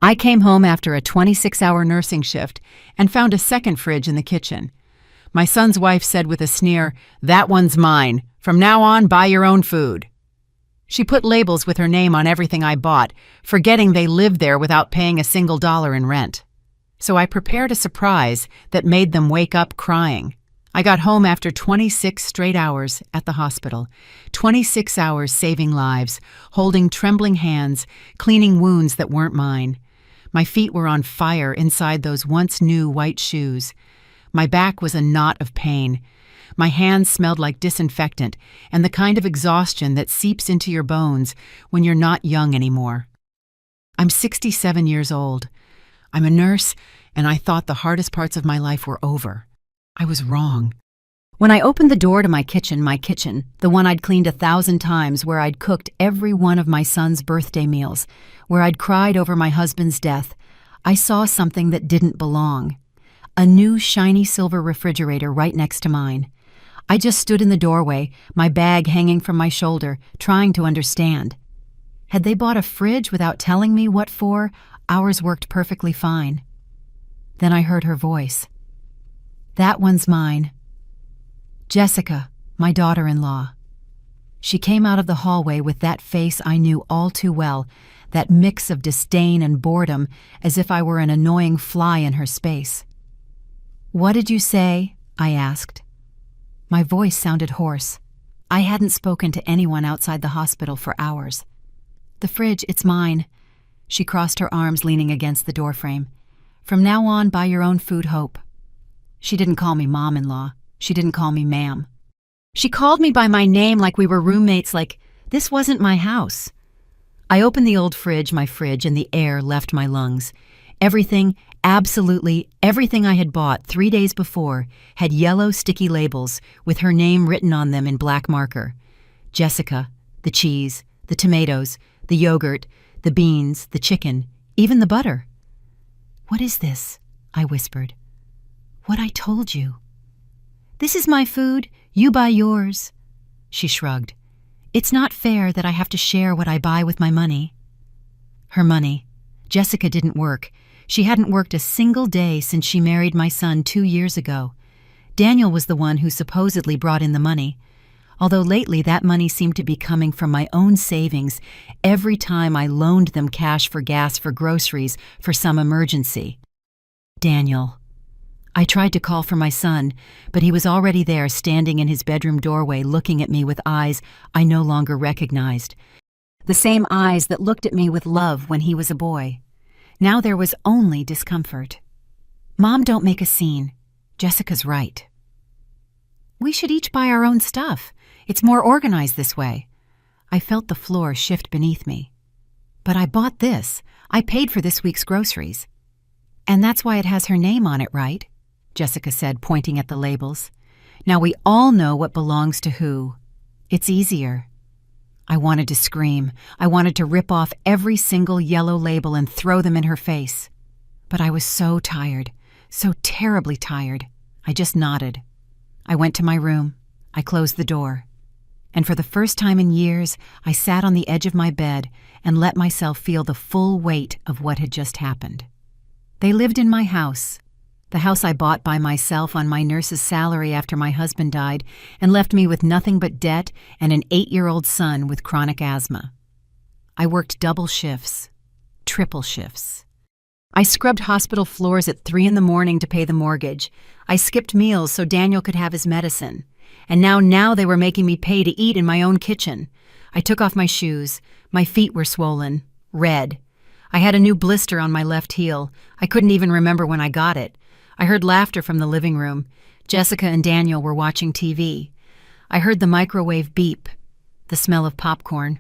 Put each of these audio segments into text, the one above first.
I came home after a 26-hour nursing shift and found a second fridge in the kitchen. My son's wife said with a sneer, "That one's mine. From now on, buy your own food." She put labels with her name on everything I bought, forgetting they lived there without paying a single dollar in rent. So I prepared a surprise that made them wake up crying. I got home after 26 straight hours at the hospital, 26 hours saving lives, holding trembling hands, cleaning wounds that weren't mine. My feet were on fire inside those once new white shoes. My back was a knot of pain. My hands smelled like disinfectant and the kind of exhaustion that seeps into your bones when you're not young anymore. I'm 67 years old. I'm a nurse, and I thought the hardest parts of my life were over. I was wrong. When I opened the door to my kitchen, the one I'd cleaned 1,000 times, where I'd cooked every one of my son's birthday meals, where I'd cried over my husband's death, I saw something that didn't belong. A new shiny silver refrigerator right next to mine. I just stood in the doorway, my bag hanging from my shoulder, trying to understand. Had they bought a fridge without telling me what for? Ours worked perfectly fine. Then I heard her voice. "That one's mine. Jessica, my daughter-in-law." She came out of the hallway with that face I knew all too well, that mix of disdain and boredom, as if I were an annoying fly in her space. "What did you say?" I asked. My voice sounded hoarse. I hadn't spoken to anyone outside the hospital for hours. "The fridge, it's mine." She crossed her arms, leaning against the doorframe. "From now on, buy your own food, Hope." She didn't call me mom-in-law. She didn't call me ma'am. She called me by my name like we were roommates, like this wasn't my house. I opened the old fridge, and the air left my lungs. Everything, absolutely everything I had bought 3 days before had yellow sticky labels with her name written on them in black marker. Jessica, the cheese, the tomatoes, the yogurt, the beans, the chicken, even the butter. "What is this?" I whispered. "What I told you." "This is my food, you buy yours." She shrugged. "It's not fair that I have to share what I buy with my money." Her money. Jessica didn't work. She hadn't worked a single day since she married my son 2 years ago. Daniel was the one who supposedly brought in the money, although lately that money seemed to be coming from my own savings every time I loaned them cash for gas, for groceries, for some emergency. Daniel. I tried to call for my son, but he was already there, standing in his bedroom doorway, looking at me with eyes I no longer recognized. The same eyes that looked at me with love when he was a boy. Now there was only discomfort. "Mom, don't make a scene. Jessica's right. We should each buy our own stuff. It's more organized this way." I felt the floor shift beneath me. "But I bought this. I paid for this week's groceries." "And that's why it has her name on it, right?" Jessica said, pointing at the labels. "Now we all know what belongs to who. It's easier." I wanted to scream. I wanted to rip off every single yellow label and throw them in her face. But I was so tired, so terribly tired. I just nodded. I went to my room. I closed the door. And for the first time in years, I sat on the edge of my bed and let myself feel the full weight of what had just happened. They lived in my house, the house I bought by myself on my nurse's salary after my husband died and left me with nothing but debt and an 8-year-old son with chronic asthma. I worked double shifts, triple shifts. I scrubbed hospital floors at 3 in the morning to pay the mortgage. I skipped meals so Daniel could have his medicine. And now they were making me pay to eat in my own kitchen. I took off my shoes. My feet were swollen, red. I had a new blister on my left heel. I couldn't even remember when I got it. I heard laughter from the living room. Jessica and Daniel were watching TV. I heard the microwave beep, the smell of popcorn.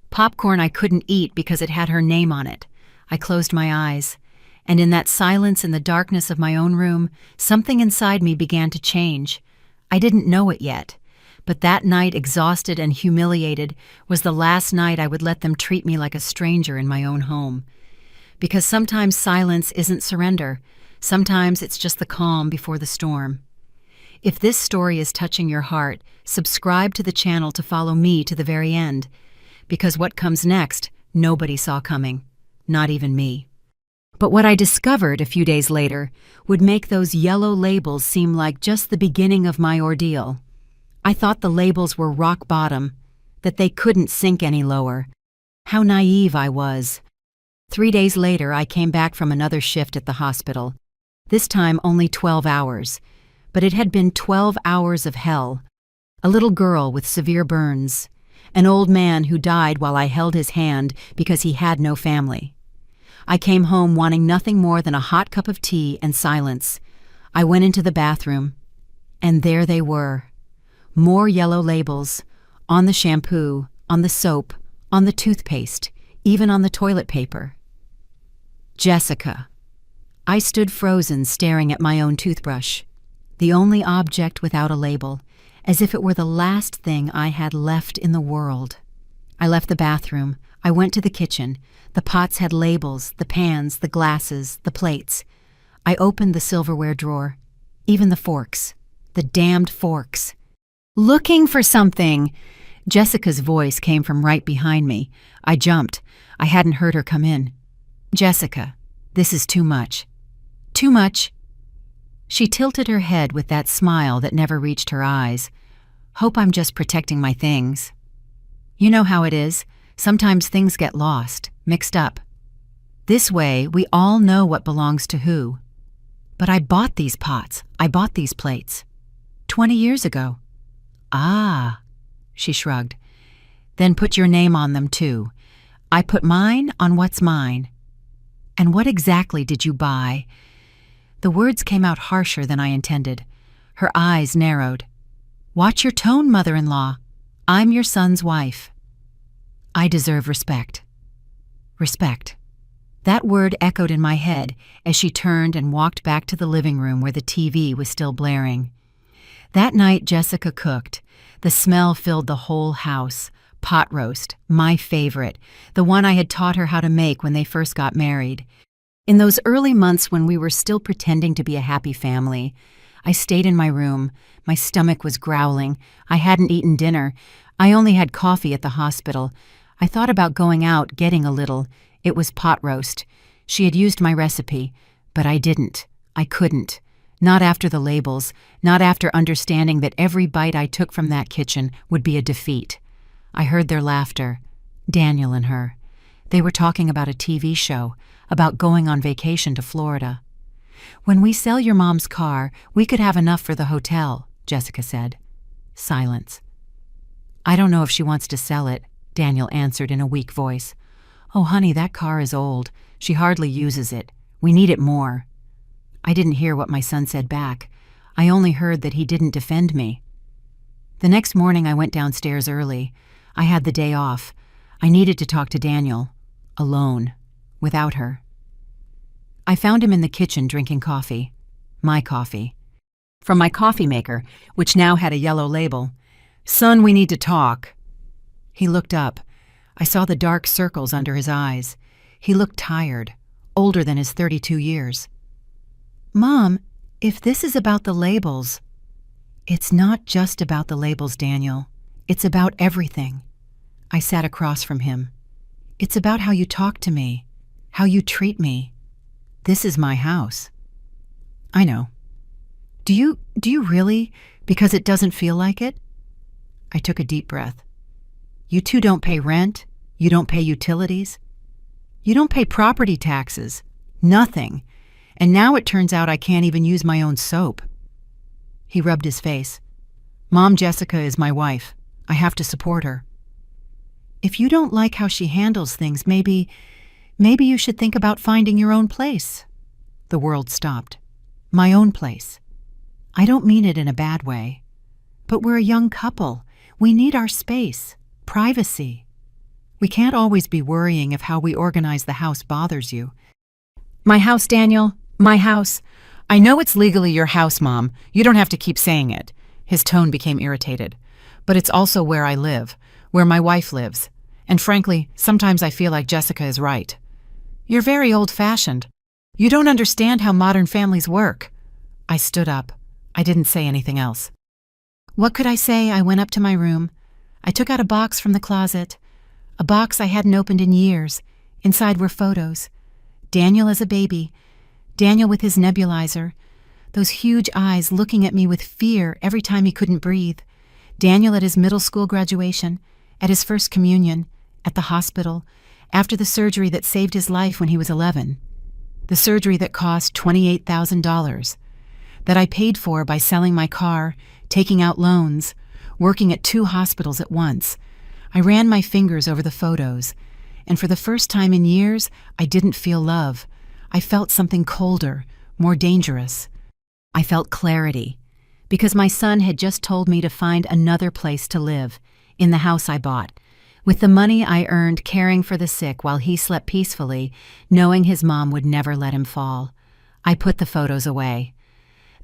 Popcorn I couldn't eat because it had her name on it. I closed my eyes, and in that silence in the darkness of my own room, something inside me began to change. I didn't know it yet, but that night, exhausted and humiliated, was the last night I would let them treat me like a stranger in my own home. Because sometimes silence isn't surrender. Sometimes it's just the calm before the storm. If this story is touching your heart, subscribe to the channel to follow me to the very end. Because what comes next, nobody saw coming. Not even me. But what I discovered a few days later would make those yellow labels seem like just the beginning of my ordeal. I thought the labels were rock bottom, that they couldn't sink any lower. How naive I was. 3 days later, I came back from another shift at the hospital. This time only 12 hours. But it had been 12 hours of hell. A little girl with severe burns. An old man who died while I held his hand because he had no family. I came home wanting nothing more than a hot cup of tea and silence. I went into the bathroom, and there they were. More yellow labels, on the shampoo, on the soap, on the toothpaste, even on the toilet paper. Jessica. I stood frozen, staring at my own toothbrush, the only object without a label, as if it were the last thing I had left in the world. I left the bathroom. I went to the kitchen. The pots had labels, the pans, the glasses, the plates. I opened the silverware drawer, even the forks, the damned forks. Looking for something! Jessica's voice came from right behind me. I jumped. I hadn't heard her come in. Jessica, this is too much. Too much. She tilted her head with that smile that never reached her eyes. Hope I'm just protecting my things. You know how it is. Sometimes things get lost, mixed up. This way, we all know what belongs to who. But I bought these pots. I bought these plates. 20 years ago. Ah, she shrugged. Then put your name on them, too. I put mine on what's mine. And what exactly did you buy? The words came out harsher than I intended. Her eyes narrowed. Watch your tone, mother-in-law. I'm your son's wife. I deserve respect. Respect. That word echoed in my head as she turned and walked back to the living room where the TV was still blaring. That night, Jessica cooked. The smell filled the whole house. Pot roast, my favorite, the one I had taught her how to make when they first got married. In those early months when we were still pretending to be a happy family, I stayed in my room. My stomach was growling. I hadn't eaten dinner. I only had coffee at the hospital. I thought about going out, getting a little. It was pot roast. She had used my recipe, but I didn't. I couldn't. Not after the labels, not after understanding that every bite I took from that kitchen would be a defeat. I heard their laughter, Daniel and her. They were talking about a TV show, about going on vacation to Florida. When we sell your mom's car, we could have enough for the hotel, Jessica said. Silence. I don't know if she wants to sell it, Daniel answered in a weak voice. Oh, honey, that car is old. She hardly uses it. We need it more. I didn't hear what my son said back. I only heard that he didn't defend me. The next morning I went downstairs early. I had the day off. I needed to talk to Daniel. Alone. Without her. I found him in the kitchen drinking coffee. My coffee. From my coffee maker, which now had a yellow label. Son, we need to talk. He looked up. I saw the dark circles under his eyes. He looked tired, older than his 32 years. Mom, if this is about the labels... It's not just about the labels, Daniel. It's about everything. I sat across from him. It's about how you talk to me, how you treat me. This is my house. I know. Do you really? Because it doesn't feel like it? I took a deep breath. You two don't pay rent. You don't pay utilities. You don't pay property taxes. Nothing. And now it turns out I can't even use my own soap. He rubbed his face. Mom Jessica is my wife. I have to support her. If you don't like how she handles things, maybe you should think about finding your own place. The world stopped. My own place. I don't mean it in a bad way. But we're a young couple. We need our space, privacy. We can't always be worrying if how we organize the house bothers you. My house, Daniel. My house. I know it's legally your house, Mom. You don't have to keep saying it. His tone became irritated. But it's also where I live, where my wife lives. And frankly, sometimes I feel like Jessica is right. You're very old-fashioned. You don't understand how modern families work. I stood up. I didn't say anything else. What could I say? I went up to my room. I took out a box from the closet. A box I hadn't opened in years. Inside were photos. Daniel as a baby, Daniel with his nebulizer, those huge eyes looking at me with fear every time he couldn't breathe. Daniel at his middle school graduation, at his first communion, at the hospital, after the surgery that saved his life when he was 11. The surgery that cost $28,000, that I paid for by selling my car, taking out loans, working at 2 hospitals at once. I ran my fingers over the photos, and for the first time in years, I didn't feel love. I felt something colder, more dangerous. I felt clarity, because my son had just told me to find another place to live, in the house I bought, with the money I earned caring for the sick while he slept peacefully, knowing his mom would never let him fall. I put the photos away.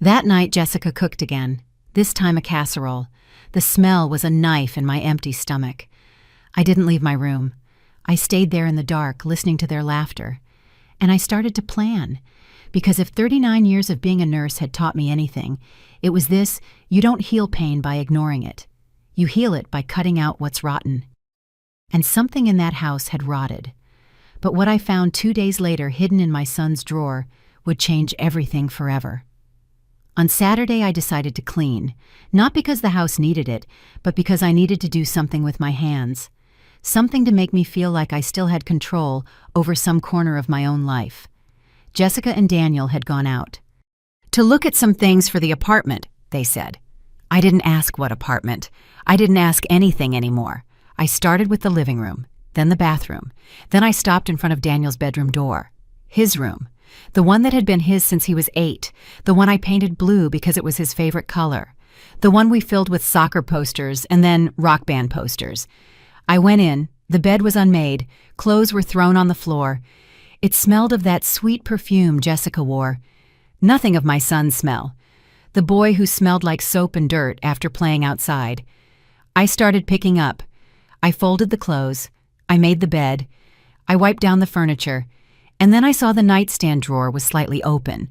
That night, Jessica cooked again, this time a casserole. The smell was a knife in my empty stomach. I didn't leave my room. I stayed there in the dark, listening to their laughter. And I started to plan, because if 39 years of being a nurse had taught me anything, it was this: you don't heal pain by ignoring it. You heal it by cutting out what's rotten. And something in that house had rotted. But what I found 2 days later hidden in my son's drawer would change everything forever. On Saturday, I decided to clean, not because the house needed it, but because I needed to do something with my hands, something to make me feel like I still had control over some corner of my own life. Jessica and Daniel had gone out to look at some things for the apartment, they said. I didn't ask what apartment. I didn't ask anything anymore. I started with the living room, then the bathroom. Then I stopped in front of Daniel's bedroom door. His room. The one that had been his since he was 8. The one I painted blue because it was his favorite color. The one we filled with soccer posters and then rock band posters. I went in. The bed was unmade. Clothes were thrown on the floor. It smelled of that sweet perfume Jessica wore. Nothing of my son's smell. The boy who smelled like soap and dirt after playing outside. I started picking up. I folded the clothes. I made the bed. I wiped down the furniture. And then I saw the nightstand drawer was slightly open.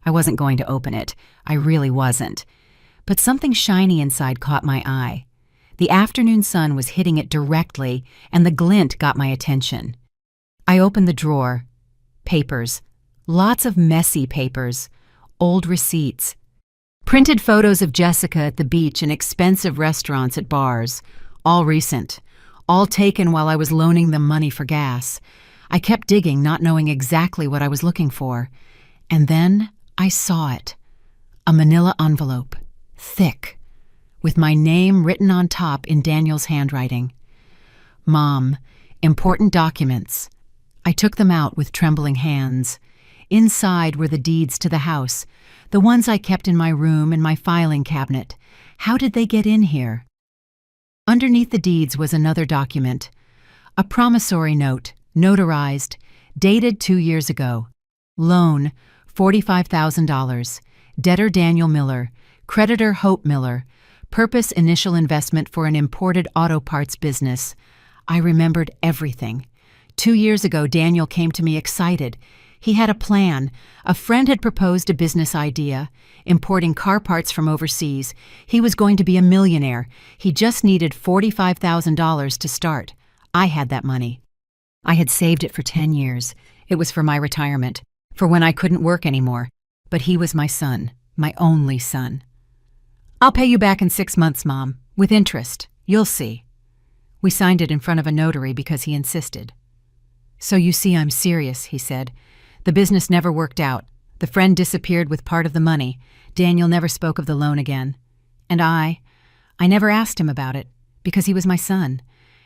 I wasn't going to open it. I really wasn't. But something shiny inside caught my eye. The afternoon sun was hitting it directly, and the glint got my attention. I opened the drawer. Papers. Lots of messy papers. Old receipts. Printed photos of Jessica at the beach and expensive restaurants at bars. All recent. All taken while I was loaning them money for gas. I kept digging, not knowing exactly what I was looking for. And then I saw it. A manila envelope. Thick. With my name written on top in Daniel's handwriting. Mom, important documents. I took them out with trembling hands. Inside were the deeds to the house, the ones I kept in my room and my filing cabinet. How did they get in here? Underneath the deeds was another document. A promissory note, notarized, dated 2 years ago. Loan, $45,000. Debtor Daniel Miller. Creditor Hope Miller. Purpose initial investment for an imported auto parts business. I remembered everything. 2 years ago, Daniel came to me excited. He had a plan. A friend had proposed a business idea, importing car parts from overseas. He was going to be a millionaire. He just needed $45,000 to start. I had that money. I had saved it for 10 years. It was for my retirement, for when I couldn't work anymore. But he was my son, my only son. I'll pay you back in 6 months, Mom, with interest. You'll see. We signed it in front of a notary because he insisted. So you see I'm serious, he said. The business never worked out. The friend disappeared with part of the money. Daniel never spoke of the loan again. And I never asked him about it, because he was my son,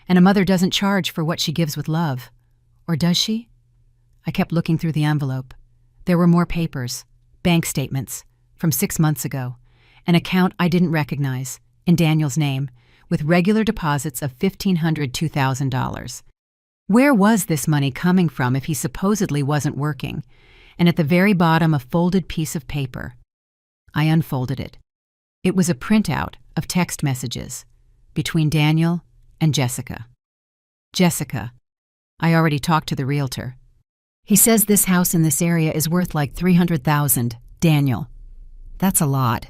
and a mother doesn't charge for what she gives with love. Or does she? I kept looking through the envelope. There were more papers, bank statements, from 6 months ago, an account I didn't recognize, in Daniel's name, with regular deposits of $1,500, $2,000. Where was this money coming from if he supposedly wasn't working? And at the very bottom, a folded piece of paper. I unfolded it. It was a printout of text messages between Daniel and Jessica. Jessica. I already talked to the realtor. He says this house in this area is worth like $300,000. Daniel. That's a lot.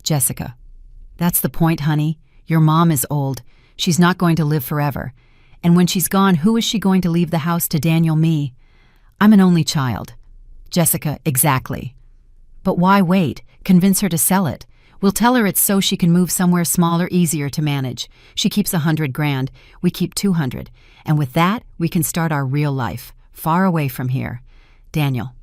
Jessica. That's the point, honey. Your mom is old. She's not going to live forever. And when she's gone, who is she going to leave the house to Daniel me? I'm an only child. Jessica, exactly. But why wait? Convince her to sell it. We'll tell her it's so she can move somewhere smaller, easier to manage. She keeps $100,000, we keep 200. And with that, we can start our real life, far away from here. Daniel.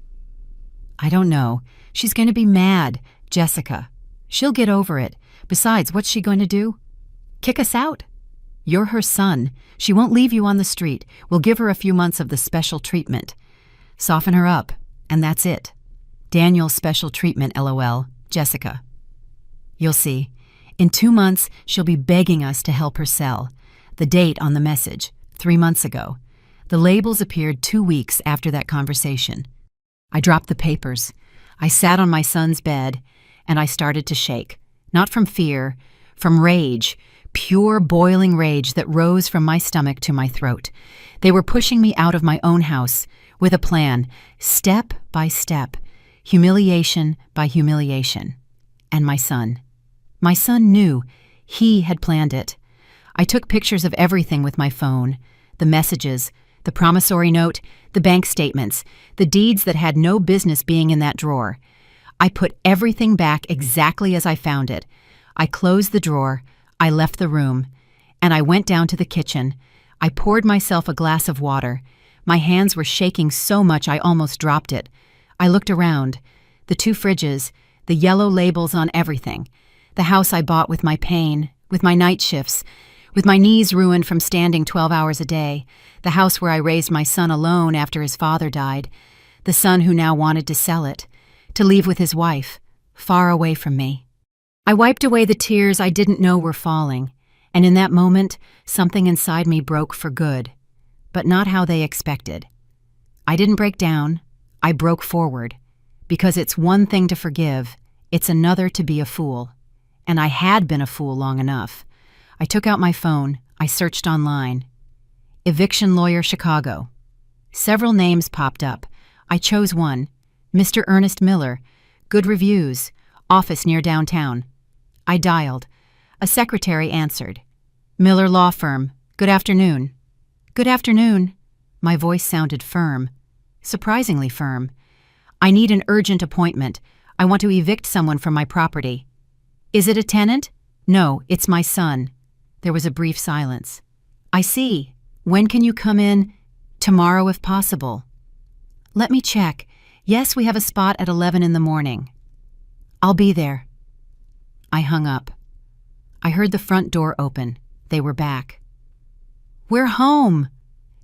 I don't know. She's going to be mad. Jessica. She'll get over it. Besides, what's she going to do? Kick us out? You're her son. She won't leave you on the street. We'll give her a few months of the special treatment. Soften her up, and that's it. Daniel's special treatment, LOL. Jessica. You'll see. In 2 months, she'll be begging us to help her sell. The date on the message, 3 months ago. The labels appeared 2 weeks after that conversation. I dropped the papers. I sat on my son's bed, and I started to shake. Not from fear, from rage, pure boiling rage that rose from my stomach to my throat. They were pushing me out of my own house with a plan, step by step, humiliation by humiliation. And my son. My son knew. He had planned it. I took pictures of everything with my phone. The messages, the promissory note, the bank statements, the deeds that had no business being in that drawer. I put everything back exactly as I found it. I closed the drawer, I left the room, and I went down to the kitchen. I poured myself a glass of water. My hands were shaking so much I almost dropped it. I looked around. The 2 fridges, the yellow labels on everything. The house I bought with my pain, with my night shifts, with my knees ruined from standing 12 hours a day. The house where I raised my son alone after his father died. The son who now wanted to sell it, to leave with his wife, far away from me. I wiped away the tears I didn't know were falling, and in that moment, something inside me broke for good, but not how they expected. I didn't break down, I broke forward, because it's one thing to forgive, it's another to be a fool. And I had been a fool long enough. I took out my phone, I searched online. Eviction Lawyer Chicago. Several names popped up. I chose one. Mr. Ernest Miller. Good reviews. Office near downtown. I dialed. A secretary answered. Miller Law Firm. Good afternoon. Good afternoon. My voice sounded firm. Surprisingly firm. I need an urgent appointment. I want to evict someone from my property. Is it a tenant? No, it's my son. There was a brief silence. I see. When can you come in? Tomorrow if possible. Let me check. Yes, we have a spot at 11 in the morning. I'll be there. I hung up. I heard the front door open. They were back. We're home,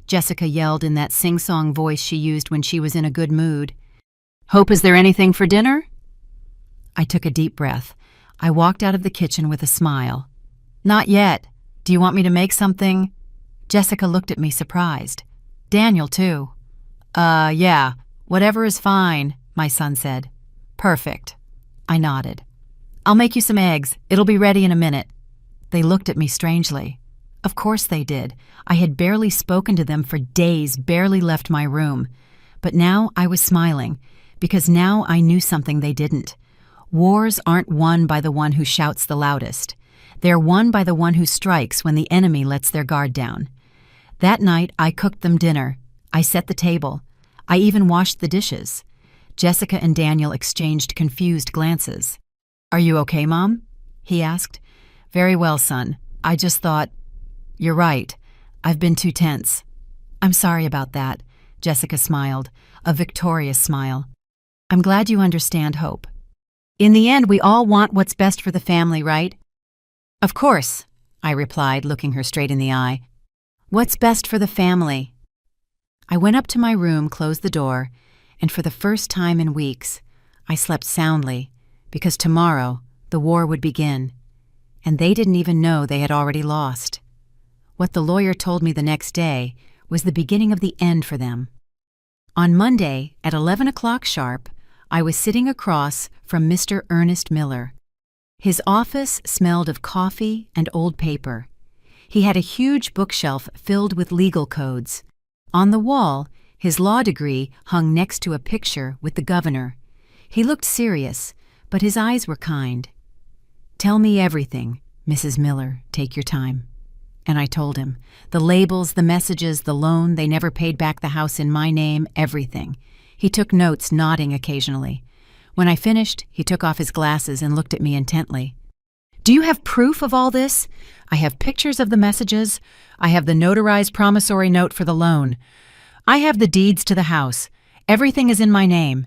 Jessica yelled in that sing-song voice she used when she was in a good mood. Hope, is there anything for dinner? I took a deep breath. I walked out of the kitchen with a smile. Not yet. Do you want me to make something? Jessica looked at me surprised. Daniel, too. Yeah. Whatever is fine, my son said. Perfect. I nodded. I'll make you some eggs. It'll be ready in a minute. They looked at me strangely. Of course they did. I had barely spoken to them for days, barely left my room. But now I was smiling, because now I knew something they didn't. Wars aren't won by the one who shouts the loudest. They're won by the one who strikes when the enemy lets their guard down. That night, I cooked them dinner. I set the table. I even washed the dishes. Jessica and Daniel exchanged confused glances. Are you okay, Mom? He asked. Very well, son. I just thought... You're right. I've been too tense. I'm sorry about that, Jessica smiled, a victorious smile. I'm glad you understand, Hope. In the end, we all want what's best for the family, right? Of course, I replied, looking her straight in the eye. What's best for the family? I went up to my room, closed the door, and for the first time in weeks, I slept soundly, because tomorrow the war would begin, and they didn't even know they had already lost. What the lawyer told me the next day was the beginning of the end for them. On Monday, at 11 o'clock sharp, I was sitting across from Mr. Ernest Miller. His office smelled of coffee and old paper. He had a huge bookshelf filled with legal codes. On the wall, his law degree hung next to a picture with the governor. He looked serious, but his eyes were kind. Tell me everything, Mrs. Miller. Take your time. And I told him. The labels, the messages, the loan, they never paid back the house in my name, everything. He took notes, nodding occasionally. When I finished, he took off his glasses and looked at me intently. Do you have proof of all this? I have pictures of the messages. I have the notarized promissory note for the loan. I have the deeds to the house. Everything is in my name.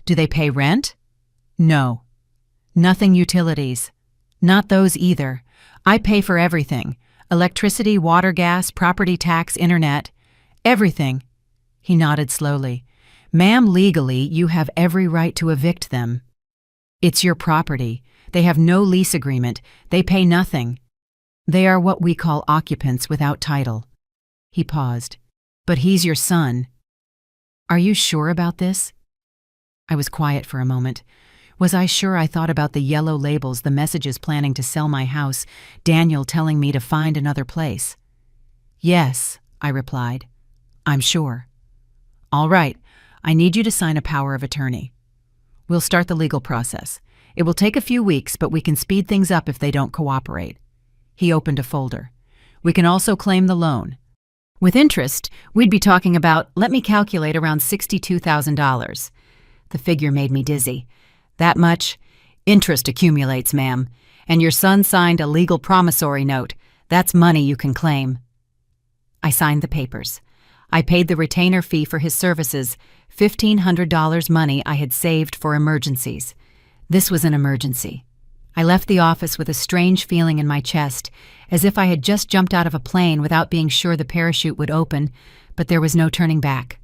Do they pay rent? No. Nothing utilities. Not those either. I pay for everything. Electricity, water, gas, property tax, internet. Everything. He nodded slowly. Ma'am, legally, you have every right to evict them. It's your property. They have no lease agreement. They pay nothing. They are what we call occupants without title. He paused. But he's your son. Are you sure about this? I was quiet for a moment. Was I sure I thought about the yellow labels, the messages planning to sell my house, Daniel telling me to find another place? Yes, I replied. I'm sure. All right, I need you to sign a power of attorney. We'll start the legal process. It will take a few weeks, but we can speed things up if they don't cooperate. He opened a folder. We can also claim the loan. With interest, we'd be talking about, let me calculate, around $62,000. The figure made me dizzy. That much? Interest accumulates, ma'am. And your son signed a legal promissory note. That's money you can claim. I signed the papers. I paid the retainer fee for his services, $1,500 money I had saved for emergencies. This was an emergency. I left the office with a strange feeling in my chest, as if I had just jumped out of a plane without being sure the parachute would open, but there was no turning back.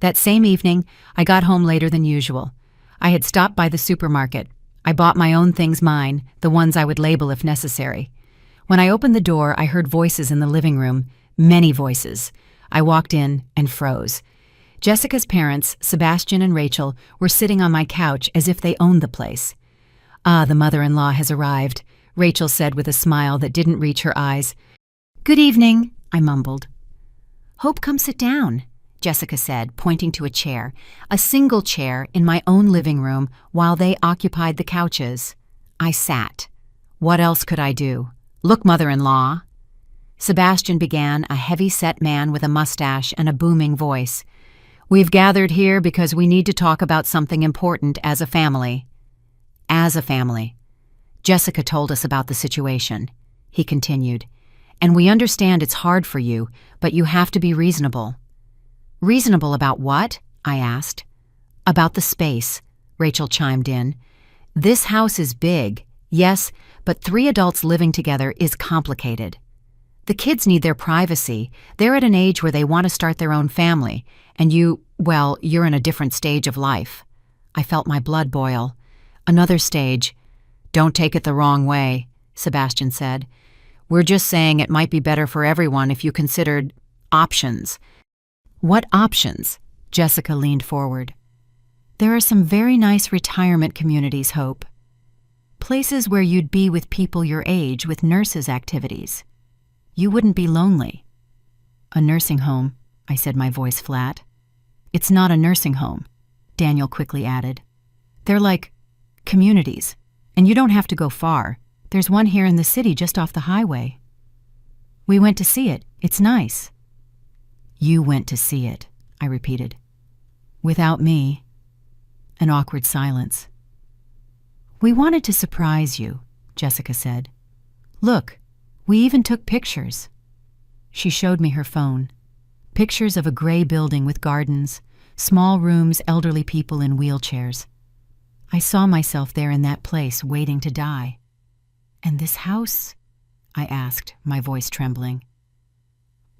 That same evening, I got home later than usual. I had stopped by the supermarket. I bought my own things mine, the ones I would label if necessary. When I opened the door, I heard voices in the living room, many voices. I walked in and froze. Jessica's parents, Sebastian and Rachel, were sitting on my couch as if they owned the place. Ah, the mother-in-law has arrived, Rachel said with a smile that didn't reach her eyes. Good evening, I mumbled. Hope, come sit down, Jessica said, pointing to a chair, a single chair in my own living room while they occupied the couches. I sat. What else could I do? Look, mother-in-law. Sebastian began, a heavy-set man with a mustache and a booming voice. We've gathered here because we need to talk about something important as a family. As a family. Jessica told us about the situation. He continued. And we understand it's hard for you, but you have to be reasonable. Reasonable about what? I asked. About the space, Rachel chimed in. This house is big, yes, but 3 adults living together is complicated. The kids need their privacy. They're at an age where they want to start their own family, and you're in a different stage of life. I felt my blood boil. Another stage. Don't take it the wrong way, Sebastian said. We're just saying it might be better for everyone if you considered options. What options? Jessica leaned forward. There are some very nice retirement communities, Hope. Places where you'd be with people your age with nurses' activities. You wouldn't be lonely. A nursing home, I said, my voice flat. It's not a nursing home, Daniel quickly added. They're like communities, and you don't have to go far. There's one here in the city just off the highway. We went to see it. It's nice. You went to see it, I repeated. Without me. An awkward silence. We wanted to surprise you, Jessica said. Look, we even took pictures. She showed me her phone. Pictures of a gray building with gardens, small rooms, elderly people in wheelchairs. I saw myself there in that place, waiting to die. And this house? I asked, my voice trembling.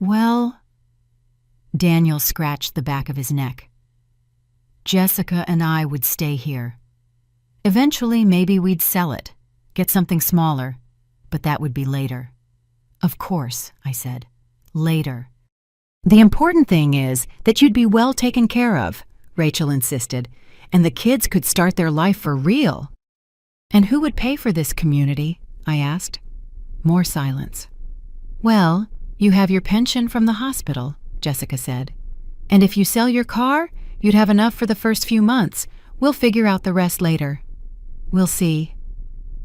Well, Daniel scratched the back of his neck. Jessica and I would stay here. Eventually, maybe we'd sell it, get something smaller, but that would be later. Of course, I said. Later. The important thing is that you'd be well taken care of, Rachel insisted, and the kids could start their life for real. And who would pay for this community? I asked. More silence. Well, you have your pension from the hospital, Jessica said. And if you sell your car, you'd have enough for the first few months. We'll figure out the rest later. We'll see.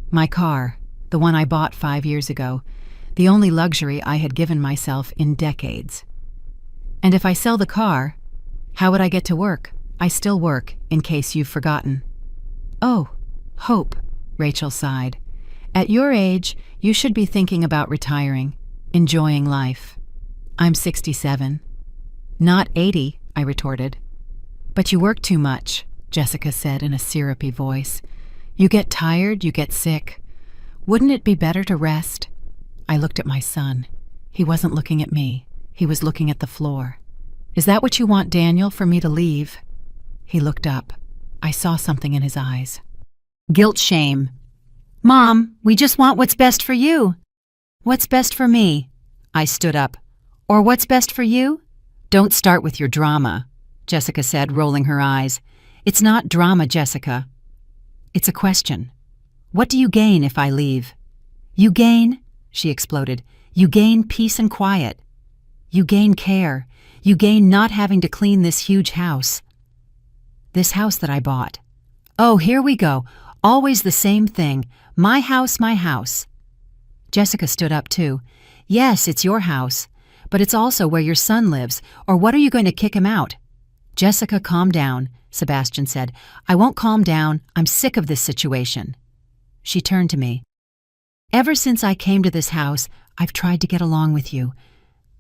My car, the one I bought 5 years ago. the only luxury I had given myself in decades. And if I sell the car, how would I get to work? I still work, in case you've forgotten. Oh, Hope, Rachel sighed. At your age, you should be thinking about retiring, enjoying life. I'm 67. Not 80, I retorted. But you work too much, Jessica said in a syrupy voice. You get tired, you get sick. Wouldn't it be better to rest? I looked at my son. He wasn't looking at me. He was looking at the floor. Is that what you want, Daniel, for me to leave? He looked up. I saw something in his eyes. Guilt, shame. Mom, we just want what's best for you. What's best for me? I stood up. Or what's best for you? Don't start with your drama, Jessica said, rolling her eyes. It's not drama, Jessica. It's a question. What do you gain if I leave? You gain, she exploded, you gain peace and quiet. You gain care. You gain not having to clean this huge house. This house that I bought. Oh, here we go. Always the same thing. My house, my house. Jessica stood up too. Yes, it's your house. But it's also where your son lives. Or what are you going to kick him out? Jessica, calm down, Sebastian said. I won't calm down. I'm sick of this situation. She turned to me. Ever since I came to this house, I've tried to get along with you.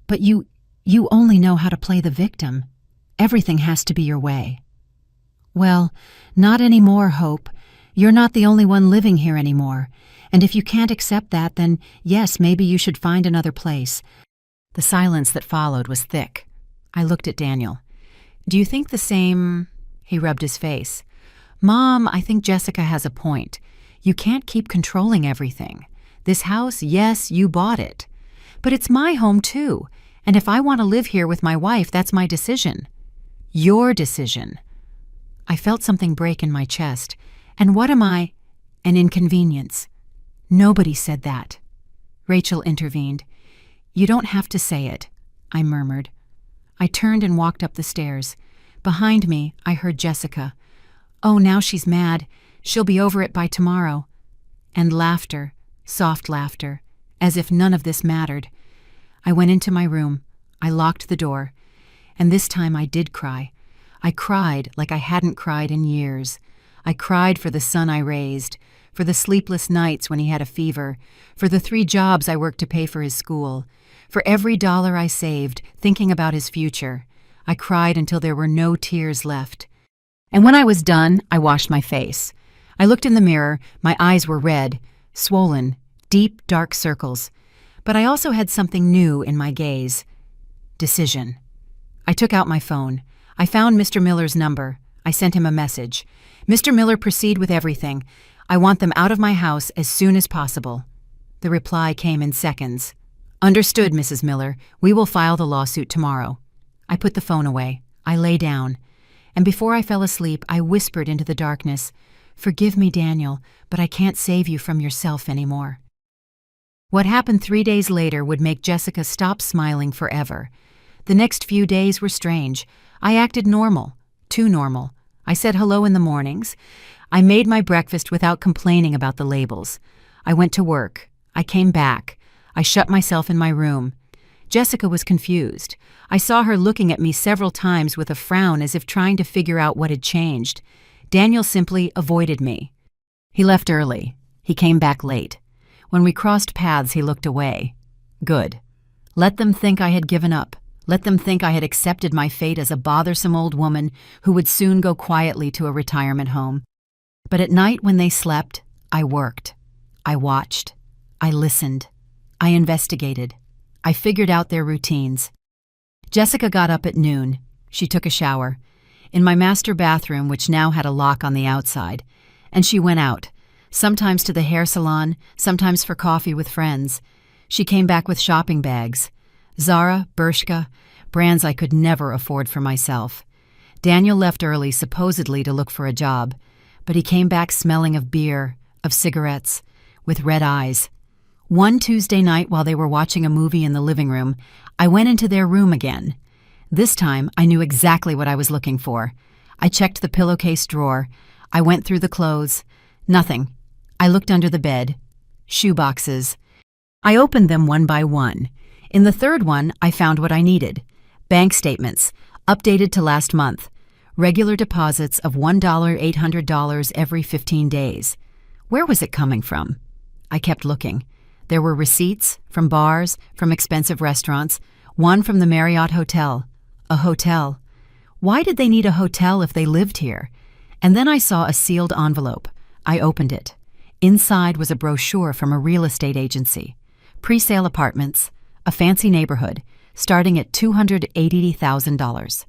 But you only know how to play the victim. Everything has to be your way. Well, not anymore, Hope. You're not the only one living here anymore. And if you can't accept that, then yes, maybe you should find another place. The silence that followed was thick. I looked at Daniel. Do you think the same? He rubbed his face. Mom, I think Jessica has a point. You can't keep controlling everything. This house, yes, you bought it. But it's my home too. And if I want to live here with my wife, that's my decision. Your decision. I felt something break in my chest. And what am I? An inconvenience. Nobody said that. Rachel intervened. You don't have to say it, I murmured. I turned and walked up the stairs. Behind me, I heard Jessica. Oh, now she's mad. She'll be over it by tomorrow. And laughter, soft laughter, as if none of this mattered. I went into my room. I locked the door. And this time I did cry. I cried like I hadn't cried in years. I cried for the son I raised, for the sleepless nights when he had a fever, for the 3 jobs I worked to pay for his school, for every dollar I saved, thinking about his future. I cried until there were no tears left. And when I was done, I washed my face. I looked in the mirror. My eyes were red, swollen, deep, dark circles. But I also had something new in my gaze. Decision. I took out my phone. I found Mr. Miller's number. I sent him a message. Mr. Miller, proceed with everything. I want them out of my house as soon as possible. The reply came in seconds. Understood, Mrs. Miller. We will file the lawsuit tomorrow. I put the phone away. I lay down. And before I fell asleep, I whispered into the darkness, Forgive me, Daniel, but I can't save you from yourself anymore. What happened 3 days later would make Jessica stop smiling forever. The next few days were strange. I acted normal. Too normal. I said hello in the mornings. I made my breakfast without complaining about the labels. I went to work. I came back. I shut myself in my room. Jessica was confused. I saw her looking at me several times with a frown as if trying to figure out what had changed. Daniel simply avoided me. He left early. He came back late. When we crossed paths, he looked away. Good. Let them think I had given up. Let them think I had accepted my fate as a bothersome old woman who would soon go quietly to a retirement home. But at night when they slept, I worked. I watched. I listened. I investigated. I figured out their routines. Jessica got up at noon. She took a shower in my master bathroom, which now had a lock on the outside, and she went out, sometimes to the hair salon, sometimes for coffee with friends. She came back with shopping bags. Zara, Bershka, brands I could never afford for myself. Daniel left early, supposedly to look for a job, but he came back smelling of beer, of cigarettes, with red eyes. One Tuesday night while they were watching a movie in the living room, I went into their room again. This time, I knew exactly what I was looking for. I checked the pillowcase drawer. I went through the clothes. Nothing. I looked under the bed. Shoe boxes. I opened them one by one. In the third one, I found what I needed. Bank statements, updated to last month. Regular deposits of $1,800 every 15 days. Where was it coming from? I kept looking. There were receipts from bars, from expensive restaurants, one from the Marriott Hotel. A hotel. Why did they need a hotel if they lived here? And then I saw a sealed envelope. I opened it. Inside was a brochure from a real estate agency. Pre-sale apartments, a fancy neighborhood, starting at $280,000.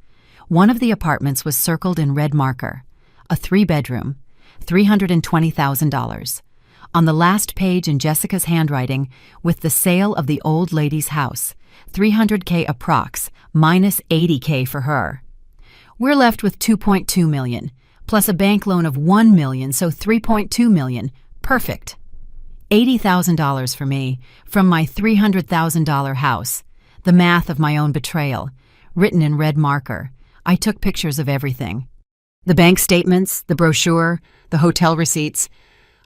One of the apartments was circled in red marker. A 3-bedroom, $320,000. On the last page in Jessica's handwriting, with the sale of the old lady's house, $300K approx, minus $80K for her. We're left with $2.2 million, plus a bank loan of $1 million, so $3.2 million. Perfect. $80,000 for me, from my $300,000 house. The math of my own betrayal, written in red marker. I took pictures of everything. The bank statements, the brochure, the hotel receipts.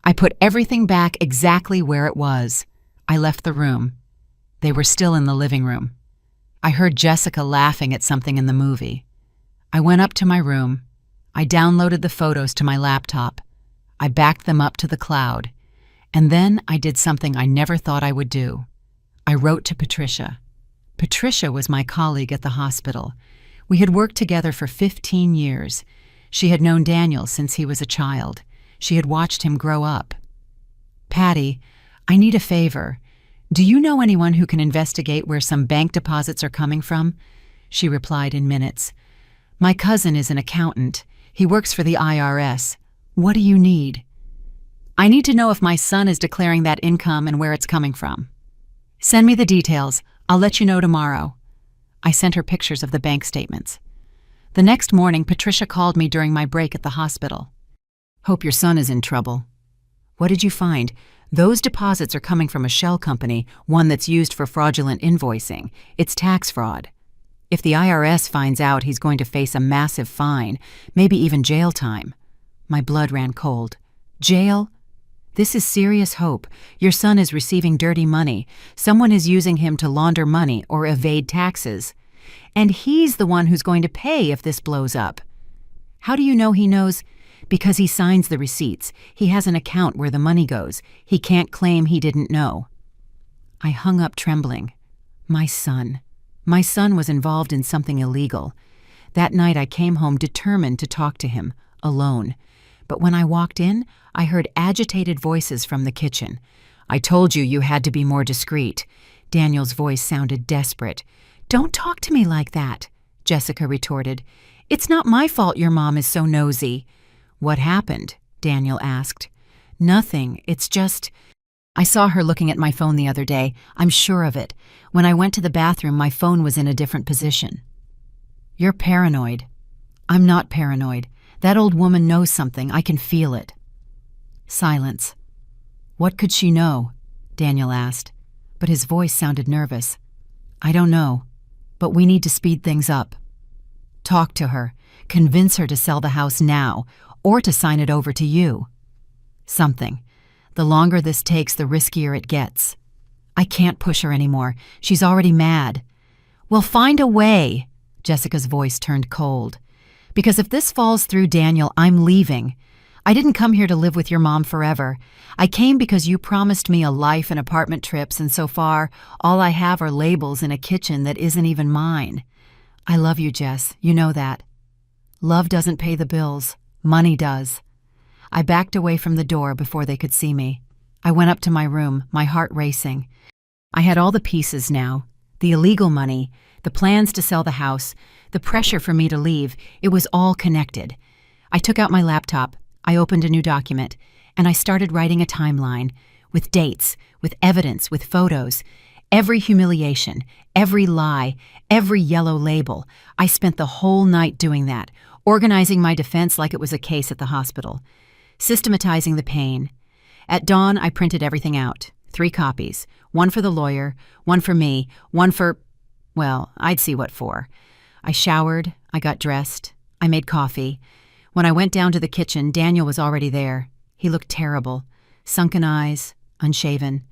I put everything back exactly where it was. I left the room. They were still in the living room. I heard Jessica laughing at something in the movie. I went up to my room. I downloaded the photos to my laptop. I backed them up to the cloud. And then I did something I never thought I would do. I wrote to Patricia. Patricia was my colleague at the hospital. We had worked together for 15 years. She had known Daniel since he was a child. She had watched him grow up. Patty, I need a favor. Do you know anyone who can investigate where some bank deposits are coming from? She replied in minutes. My cousin is an accountant. He works for the IRS. What do you need? I need to know if my son is declaring that income and where it's coming from. Send me the details. I'll let you know tomorrow. I sent her pictures of the bank statements. The next morning, Patricia called me during my break at the hospital. Hope your son is in trouble. What did you find? Those deposits are coming from a shell company, one that's used for fraudulent invoicing. It's tax fraud. If the IRS finds out, he's going to face a massive fine, maybe even jail time. My blood ran cold. Jail? This is serious hope. Your son is receiving dirty money. Someone is using him to launder money or evade taxes. And he's the one who's going to pay if this blows up. How do you know he knows? Because he signs the receipts. He has an account where the money goes. He can't claim he didn't know. I hung up trembling. My son. My son was involved in something illegal. That night I came home determined to talk to him, alone. But when I walked in, I heard agitated voices from the kitchen. I told you you had to be more discreet. Daniel's voice sounded desperate. Don't talk to me like that, Jessica retorted. It's not my fault your mom is so nosy. What happened? Daniel asked. Nothing. It's just... I saw her looking at my phone the other day. I'm sure of it. When I went to the bathroom, my phone was in a different position. You're paranoid. I'm not paranoid. That old woman knows something. I can feel it. Silence. What could she know? Daniel asked, but his voice sounded nervous. I don't know, but we need to speed things up. Talk to her. Convince her to sell the house now, or to sign it over to you. Something. The longer this takes, the riskier it gets. I can't push her anymore. She's already mad. We'll find a way. Jessica's voice turned cold. Because if this falls through, Daniel, I'm leaving. I didn't come here to live with your mom forever. I came because you promised me a life and apartment trips, and so far, all I have are labels in a kitchen that isn't even mine. I love you, Jess. You know that. Love doesn't pay the bills. Money does. I backed away from the door before they could see me. I went up to my room, my heart racing. I had all the pieces now. The illegal money, the plans to sell the house, the pressure for me to leave. It was all connected. I took out my laptop. I opened a new document, and I started writing a timeline, with dates, with evidence, with photos. Every humiliation, every lie, every yellow label. I spent the whole night doing that, organizing my defense like it was a case at the hospital, systematizing the pain. At dawn, I printed everything out, 3 copies, one for the lawyer, one for me, one for, well, I'd see what for. I showered, I got dressed, I made coffee. When I went down to the kitchen, Daniel was already there. He looked terrible, sunken eyes, unshaven.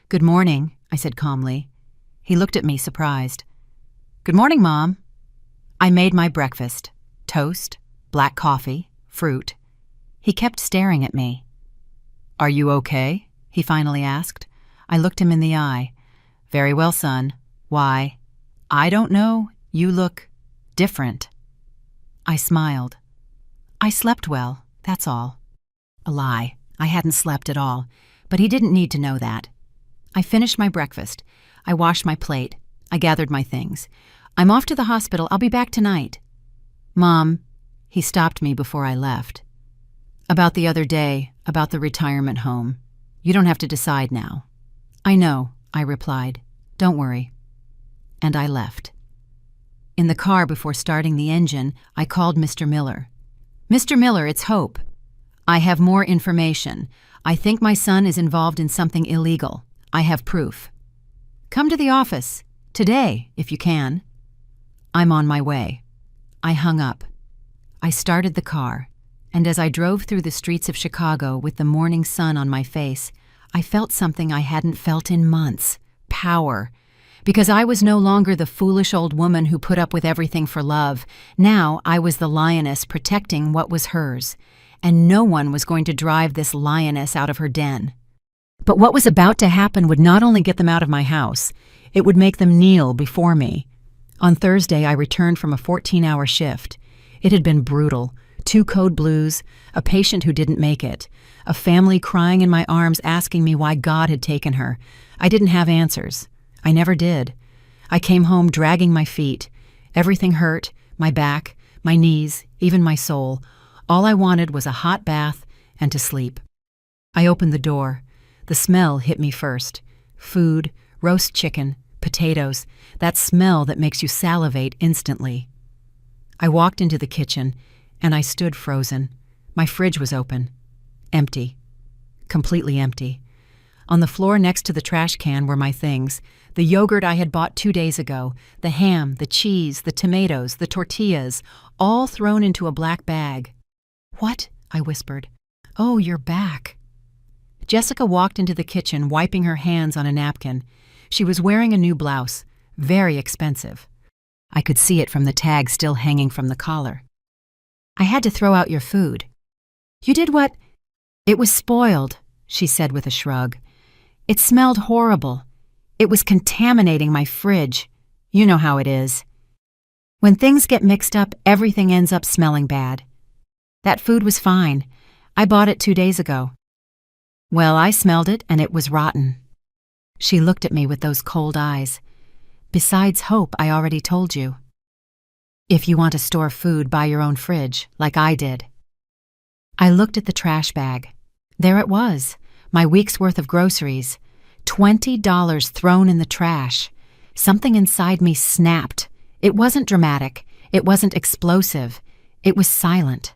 Good morning, I said calmly. He looked at me, surprised. Good morning, Mom. I made my breakfast. Toast, black coffee, fruit. He kept staring at me. Are you okay? He finally asked. I looked him in the eye. Very well, son. Why? I don't know. You look different. I smiled. I slept well, that's all. A lie. I hadn't slept at all, but he didn't need to know that. I finished my breakfast. I washed my plate. I gathered my things. I'm off to the hospital. I'll be back tonight. Mom, he stopped me before I left. About the other day, about the retirement home. You don't have to decide now. I know, I replied. Don't worry. And I left. In the car before starting the engine, I called Mr. Miller. Mr. Miller, it's Hope. I have more information. I think my son is involved in something illegal. I have proof. Come to the office. Today, if you can. I'm on my way. I hung up. I started the car, and as I drove through the streets of Chicago with the morning sun on my face, I felt something I hadn't felt in months. Power. Because I was no longer the foolish old woman who put up with everything for love. Now I was the lioness protecting what was hers, and no one was going to drive this lioness out of her den. But what was about to happen would not only get them out of my house, it would make them kneel before me. On Thursday, I returned from a 14-hour shift. It had been brutal. 2 code blues, a patient who didn't make it, a family crying in my arms asking me why God had taken her. I didn't have answers. I never did. I came home dragging my feet. Everything hurt, my back, my knees, even my soul. All I wanted was a hot bath and to sleep. I opened the door. The smell hit me first. Food, roast chicken, potatoes, that smell that makes you salivate instantly. I walked into the kitchen, and I stood frozen. My fridge was open. Empty. Completely empty. On the floor next to the trash can were my things. The yogurt I had bought 2 days ago, the ham, the cheese, the tomatoes, the tortillas, all thrown into a black bag. What? I whispered. Oh, you're back. Jessica walked into the kitchen, wiping her hands on a napkin. She was wearing a new blouse, very expensive. I could see it from the tag still hanging from the collar. I had to throw out your food. You did what? It was spoiled, she said with a shrug. It smelled horrible. It was contaminating my fridge. You know how it is. When things get mixed up, everything ends up smelling bad. That food was fine. I bought it 2 days ago. Well, I smelled it and it was rotten. She looked at me with those cold eyes. Besides Hope, I already told you. If you want to store food, buy your own fridge, like I did. I looked at the trash bag. There it was, my week's worth of groceries. $20 thrown in the trash. Something inside me snapped. It wasn't dramatic. It wasn't explosive. It was silent.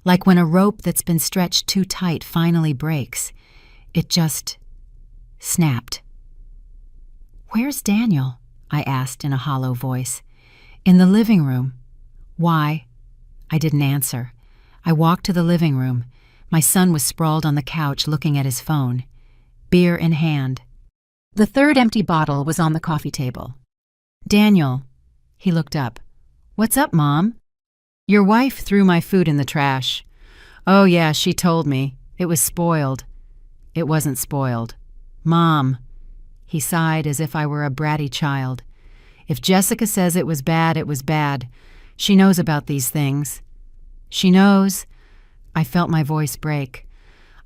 Like when a rope that's been stretched too tight finally breaks. It just snapped. Where's Daniel? I asked in a hollow voice. In the living room. Why? I didn't answer. I walked to the living room. My son was sprawled on the couch looking at his phone, beer in hand. The third empty bottle was on the coffee table. Daniel. He looked up. What's up, Mom? Your wife threw my food in the trash. Oh yeah, she told me. It was spoiled. It wasn't spoiled. Mom. He sighed as if I were a bratty child. If Jessica says it was bad, it was bad. She knows about these things. She knows. I felt my voice break.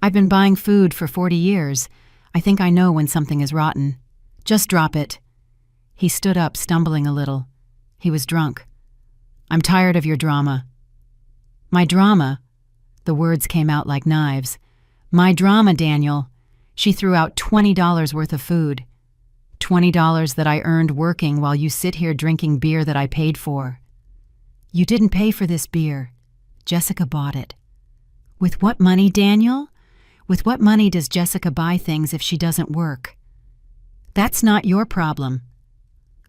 I've been buying food for 40 years. I think I know when something is rotten. Just drop it. He stood up, stumbling a little. He was drunk. I'm tired of your drama. My drama? The words came out like knives. My drama, Daniel. She threw out $20 worth of food. $20 that I earned working while you sit here drinking beer that I paid for. You didn't pay for this beer. Jessica bought it. With what money, Daniel? With what money does Jessica buy things if she doesn't work? That's not your problem.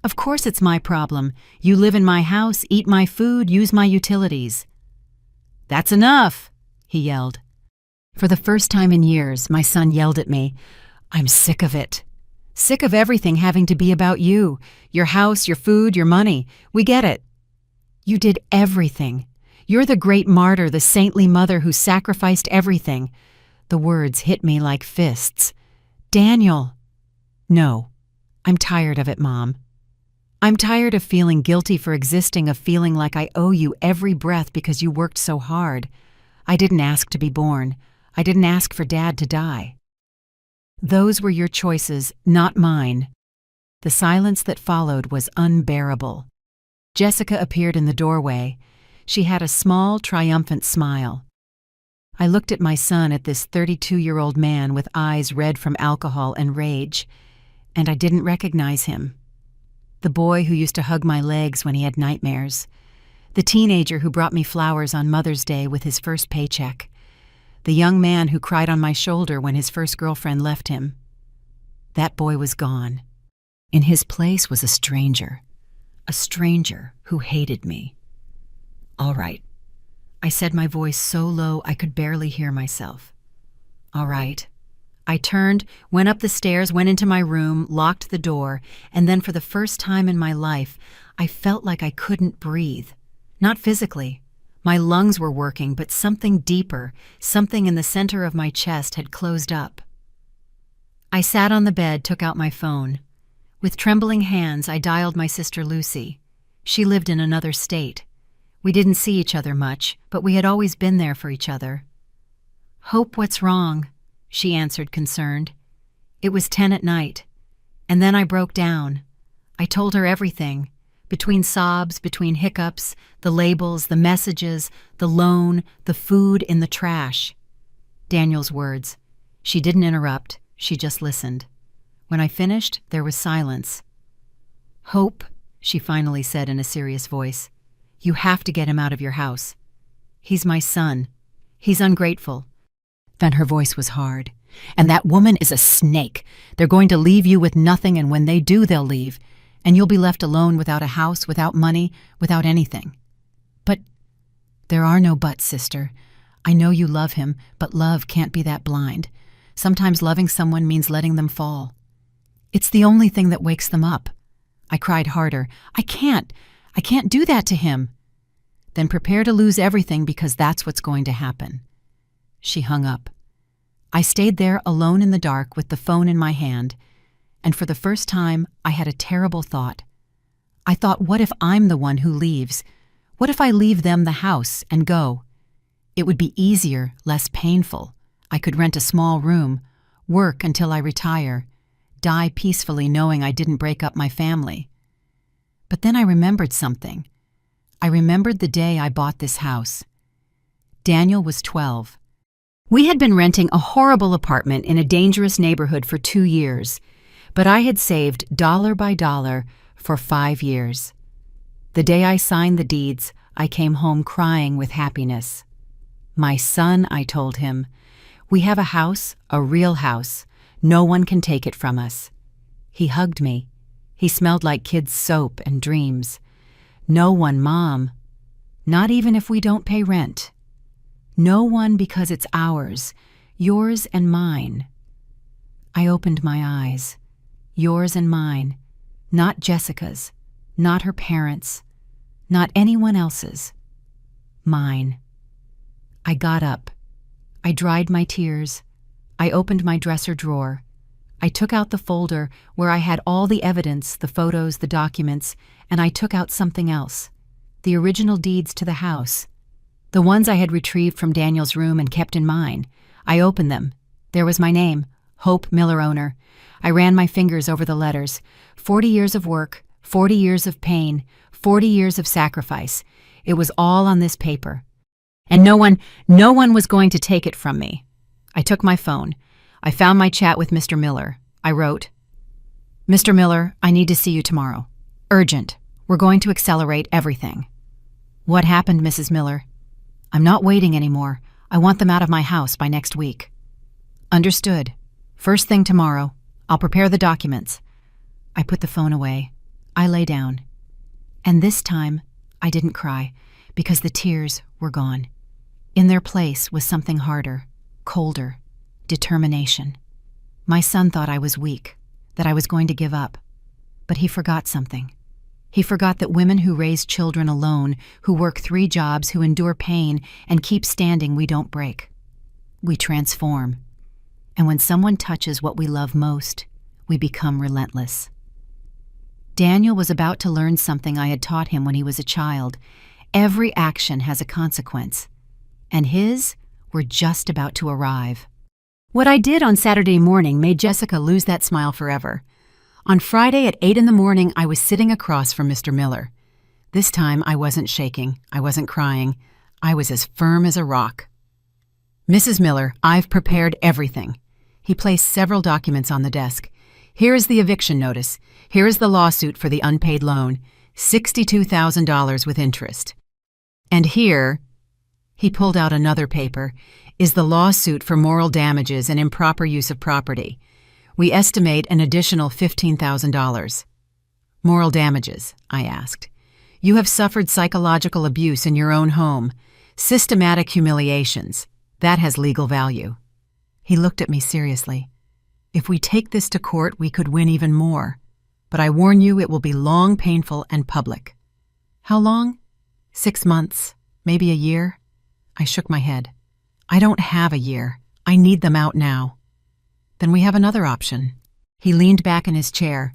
Of course it's my problem. You live in my house, eat my food, use my utilities. That's enough, he yelled. For the first time in years, my son yelled at me. I'm sick of it. Sick of everything having to be about you. Your house, your food, your money. We get it. You did everything. You're the great martyr, the saintly mother who sacrificed everything. The words hit me like fists. Daniel. No. I'm tired of it, Mom. I'm tired of feeling guilty for existing, of feeling like I owe you every breath because you worked so hard. I didn't ask to be born. I didn't ask for Dad to die. Those were your choices, not mine. The silence that followed was unbearable. Jessica appeared in the doorway. She had a small, triumphant smile. I looked at my son, at this 32-year-old man with eyes red from alcohol and rage, and I didn't recognize him. The boy who used to hug my legs when he had nightmares. The teenager who brought me flowers on Mother's Day with his first paycheck. The young man who cried on my shoulder when his first girlfriend left him. That boy was gone. In his place was a stranger who hated me. All right. I said, my voice so low I could barely hear myself. All right. I turned, went up the stairs, went into my room, locked the door, and then for the first time in my life, I felt like I couldn't breathe. Not physically. My lungs were working, but something deeper, something in the center of my chest had closed up. I sat on the bed, took out my phone. With trembling hands, I dialed my sister Lucy. She lived in another state. We didn't see each other much, but we had always been there for each other. Hope, what's wrong? She answered, concerned. It was 10 at night. And then I broke down. I told her everything. Between sobs, between hiccups, the labels, the messages, the loan, the food in the trash. Daniel's words. She didn't interrupt. She just listened. When I finished, there was silence. Hope, she finally said in a serious voice. You have to get him out of your house. He's my son. He's ungrateful. Then her voice was hard. And that woman is a snake. They're going to leave you with nothing, and when they do, they'll leave. And you'll be left alone without a house, without money, without anything. But there are no buts, sister. I know you love him, but love can't be that blind. Sometimes loving someone means letting them fall. It's the only thing that wakes them up. I cried harder. I can't do that to him. Then prepare to lose everything, because that's what's going to happen. She hung up. I stayed there alone in the dark with the phone in my hand, and for the first time I had a terrible thought. I thought, what if I'm the one who leaves? What if I leave them the house and go? It would be easier, less painful. I could rent a small room, work until I retire, die peacefully knowing I didn't break up my family. But then I remembered something. I remembered the day I bought this house. Daniel was 12. We had been renting a horrible apartment in a dangerous neighborhood for 2 years, but I had saved dollar by dollar for 5 years. The day I signed the deeds, I came home crying with happiness. My son, I told him, we have a house, a real house. No one can take it from us. He hugged me. He smelled like kids' soap and dreams. No one, Mom. Not even if we don't pay rent. No one, because it's ours, yours and mine. I opened my eyes. Yours and mine. Not Jessica's. Not her parents'. Not anyone else's. Mine. I got up. I dried my tears. I opened my dresser drawer. I took out the folder where I had all the evidence, the photos, the documents, and I took out something else. The original deeds to the house. The ones I had retrieved from Daniel's room and kept in mine. I opened them. There was my name, Hope Miller, owner. I ran my fingers over the letters. 40 years of work, 40 years of pain, 40 years of sacrifice. It was all on this paper. And no one was going to take it from me. I took my phone. I found my chat with Mr. Miller. I wrote, Mr. Miller, I need to see you tomorrow. Urgent. We're going to accelerate everything. What happened, Mrs. Miller? I'm not waiting anymore. I want them out of my house by next week. Understood. First thing tomorrow. I'll prepare the documents. I put the phone away. I lay down. And this time, I didn't cry, because the tears were gone. In their place was something harder, colder, determination. My son thought I was weak. that I was going to give up. But he forgot something. He forgot that women who raise children alone, who work 3 jobs, who endure pain, and keep standing, we don't break. We transform. And when someone touches what we love most, we become relentless. Daniel was about to learn something I had taught him when he was a child. Every action has a consequence. And his were just about to arrive. What I did on Saturday morning made Jessica lose that smile forever. On Friday at 8 in the morning, I was sitting across from Mr. Miller. This time, I wasn't shaking. I wasn't crying. I was as firm as a rock. "Mrs. Miller, I've prepared everything." He placed several documents on the desk. "Here is the eviction notice. Here is the lawsuit for the unpaid loan, $62,000 with interest. And here," he pulled out another paper, "is the lawsuit for moral damages and improper use of property. We estimate an additional $15,000. "Moral damages?" I asked. "You have suffered psychological abuse in your own home, systematic humiliations. That has legal value." He looked at me seriously. "If we take this to court, we could win even more. But I warn you, it will be long, painful, and public." "How long?" 6 months, maybe a year." I shook my head. "I don't have a year. I need them out now." "Then we have another option." He leaned back in his chair.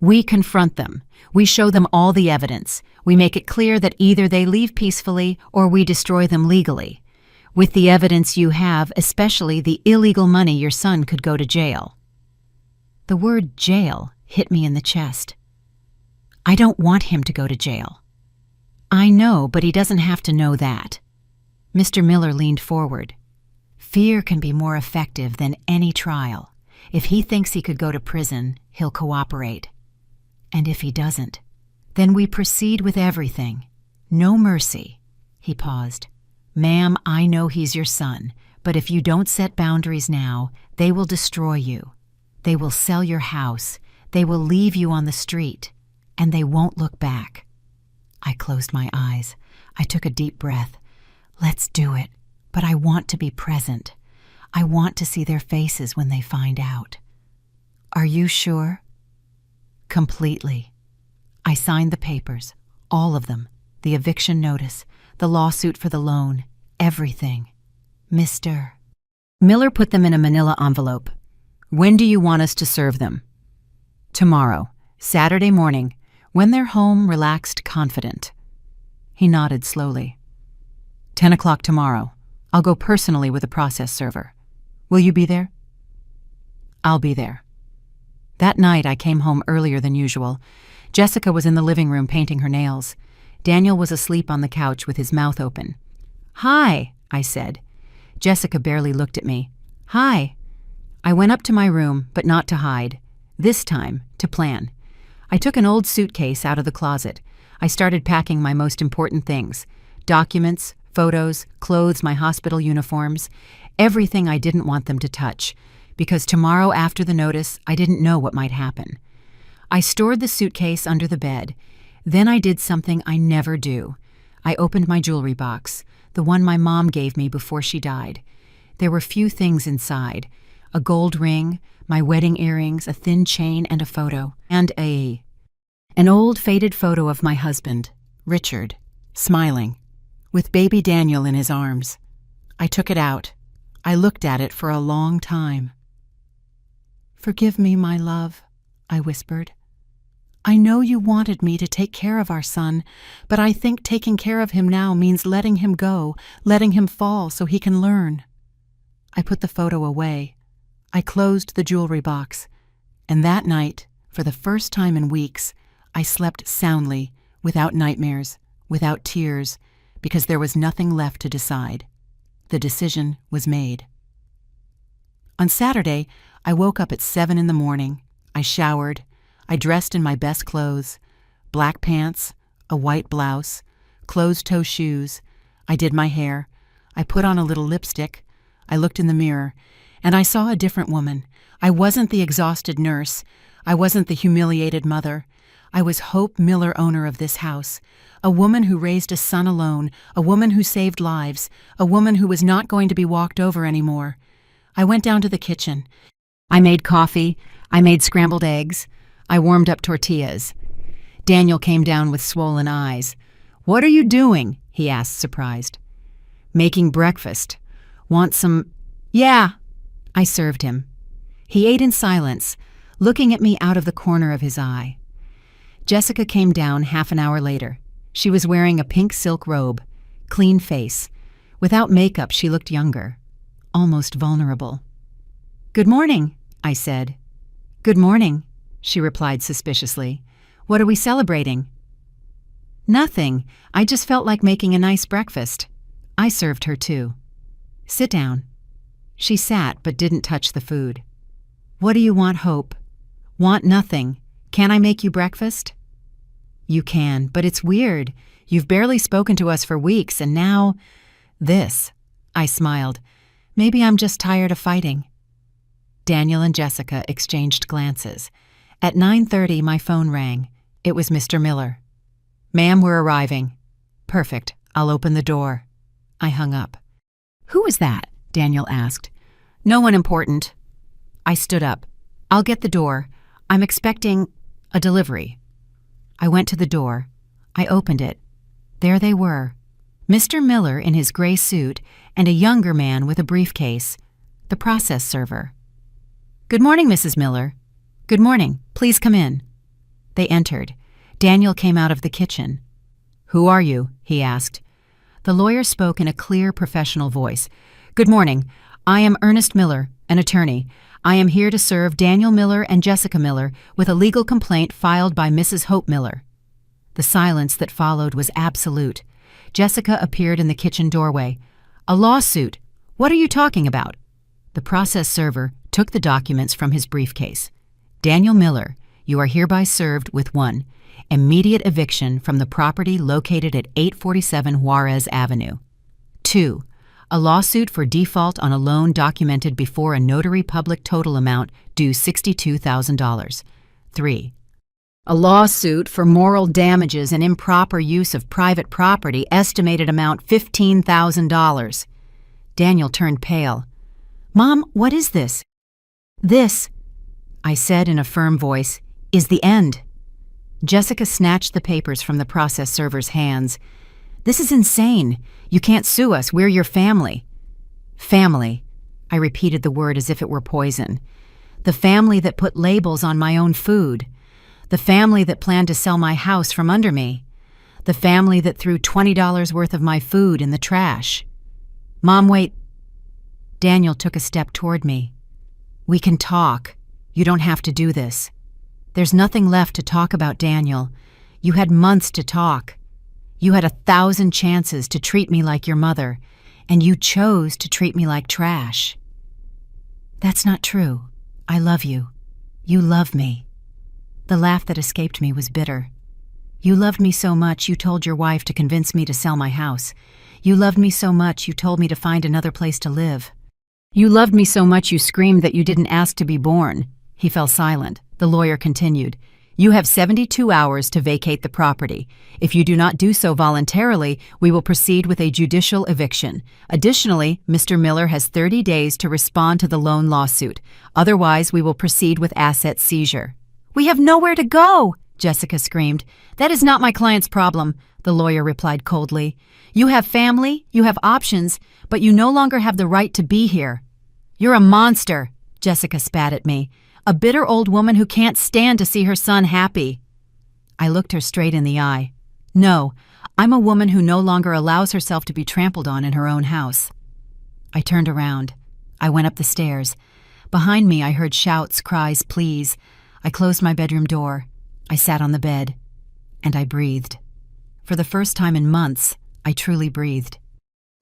"We confront them. We show them all the evidence. We make it clear that either they leave peacefully or we destroy them legally. With the evidence you have, especially the illegal money, your son could go to jail." The word jail hit me in the chest. I don't want him to go to jail. "I know, but he doesn't have to know that." Mr. Miller leaned forward. "Fear can be more effective than any trial. If he thinks he could go to prison, he'll cooperate. And if he doesn't, then we proceed with everything. No mercy." He paused. "Ma'am, I know he's your son, but if you don't set boundaries now, they will destroy you. They will sell your house. They will leave you on the street. And they won't look back." I closed my eyes. I took a deep breath. "Let's do it. But I want to be present. I want to see their faces when they find out." "Are you sure?" "Completely." I signed the papers, all of them, the eviction notice, the lawsuit for the loan, everything. "Mr. Miller put them in a manila envelope. "When do you want us to serve them?" "Tomorrow, Saturday morning, when they're home, relaxed, confident." He nodded slowly. 10 o'clock tomorrow. I'll go personally with a process server. Will you be there?" "I'll be there." That night I came home earlier than usual. Jessica was in the living room painting her nails. Daniel was asleep on the couch with his mouth open. "Hi," I said. Jessica barely looked at me. "Hi." I went up to my room, but not to hide. This time, to plan. I took an old suitcase out of the closet. I started packing my most important things. Documents, photos, clothes, my hospital uniforms, everything I didn't want them to touch, because tomorrow after the notice, I didn't know what might happen. I stored the suitcase under the bed. Then I did something I never do. I opened my jewelry box, the one my mom gave me before she died. There were few things inside: a gold ring, my wedding earrings, a thin chain, and a photo, and an old faded photo of my husband, Richard, smiling, with baby Daniel in his arms. I took it out. I looked at it for a long time. "Forgive me, my love," I whispered. "I know you wanted me to take care of our son, but I think taking care of him now means letting him go, letting him fall so he can learn." I put the photo away. I closed the jewelry box. And that night, for the first time in weeks, I slept soundly, without nightmares, without tears, because there was nothing left to decide. The decision was made. On Saturday, I woke up at 7 in the morning. I showered. I dressed in my best clothes: black pants, a white blouse, closed-toe shoes. I did my hair. I put on a little lipstick. I looked in the mirror, and I saw a different woman. I wasn't the exhausted nurse. I wasn't the humiliated mother. I was Hope Miller, owner of this house, a woman who raised a son alone, a woman who saved lives, a woman who was not going to be walked over anymore. I went down to the kitchen. I made coffee. I made scrambled eggs. I warmed up tortillas. Daniel came down with swollen eyes. "What are you doing?" he asked, surprised. "Making breakfast. Want some—" "Yeah." I served him. He ate in silence, looking at me out of the corner of his eye. Jessica came down half an hour later. She was wearing a pink silk robe, clean face. Without makeup, she looked younger, almost vulnerable. "Good morning," I said. "Good morning," she replied suspiciously. "What are we celebrating?" "Nothing. I just felt like making a nice breakfast." I served her too. "Sit down." She sat but didn't touch the food. "What do you want, Hope?" "Want nothing. Can I make you breakfast?" "You can, but it's weird. You've barely spoken to us for weeks, and now this." I smiled. "Maybe I'm just tired of fighting." Daniel and Jessica exchanged glances. At 9:30, my phone rang. It was Mr. Miller. "Ma'am, we're arriving." "Perfect. I'll open the door." I hung up. "Who was that?" Daniel asked. "No one important." I stood up. "I'll get the door. I'm expecting a delivery." I went to the door. I opened it. There they were, Mr. Miller in his gray suit and a younger man with a briefcase, the process server. "Good morning, Mrs. Miller." "Good morning. Please come in." They entered. Daniel came out of the kitchen. "Who are you?" he asked. The lawyer spoke in a clear, professional voice. "Good morning. I am Ernest Miller, an attorney. I am here to serve Daniel Miller and Jessica Miller with a legal complaint filed by Mrs. Hope Miller." The silence that followed was absolute. Jessica appeared in the kitchen doorway. "A lawsuit. What are you talking about?" The process server took the documents from his briefcase. "Daniel Miller, you are hereby served with 1. Immediate eviction from the property located at 847 Juarez Avenue. 2. A lawsuit for default on a loan documented before a notary public total amount due $62,000. 3. A lawsuit for moral damages and improper use of private property, estimated amount $15,000. Daniel turned pale. "Mom, what is this?" "This," I said in a firm voice, "is the end." Jessica snatched the papers from the process server's hands. "This is insane. You can't sue us. We're your family." "Family." I repeated the word as if it were poison. "The family that put labels on my own food. The family that planned to sell my house from under me. The family that threw $20 worth of my food in the trash." "Mom, wait." Daniel took a step toward me. "We can talk. You don't have to do this. There's nothing left to talk about, Daniel. You had months to talk. You had 1,000 chances to treat me like your mother, and you chose to treat me like trash." "That's not true. I love you. You love me." The laugh that escaped me was bitter. "You loved me so much you told your wife to convince me to sell my house. You loved me so much you told me to find another place to live. You loved me so much you screamed that you didn't ask to be born." He fell silent. The lawyer continued. "You have 72 hours to vacate the property. If you do not do so voluntarily, we will proceed with a judicial eviction. Additionally, Mr. Miller has 30 days to respond to the loan lawsuit. Otherwise, we will proceed with asset seizure." "We have nowhere to go!" Jessica screamed. "That is not my client's problem," the lawyer replied coldly. "You have family, you have options, but you no longer have the right to be here." "You're a monster," Jessica spat at me. "A bitter old woman who can't stand to see her son happy." I looked her straight in the eye. "No, I'm a woman who no longer allows herself to be trampled on in her own house." I turned around. I went up the stairs. Behind me I heard shouts, cries, pleas. I closed my bedroom door. I sat on the bed. And I breathed. For the first time in months, I truly breathed.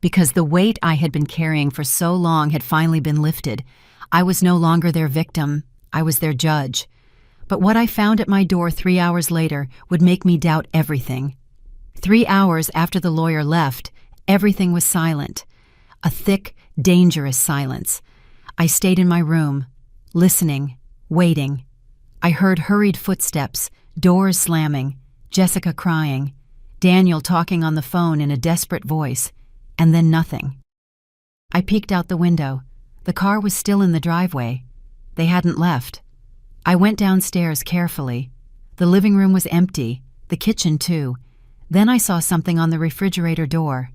Because the weight I had been carrying for so long had finally been lifted. I was no longer their victim. I was their judge. But what I found at my door 3 hours later would make me doubt everything. 3 hours after the lawyer left, everything was silent. A thick, dangerous silence. I stayed in my room, listening, waiting. I heard hurried footsteps, doors slamming, Jessica crying, Daniel talking on the phone in a desperate voice, and then nothing. I peeked out the window. The car was still in the driveway. They hadn't left. I went downstairs carefully. The living room was empty, the kitchen too. Then I saw something on the refrigerator door.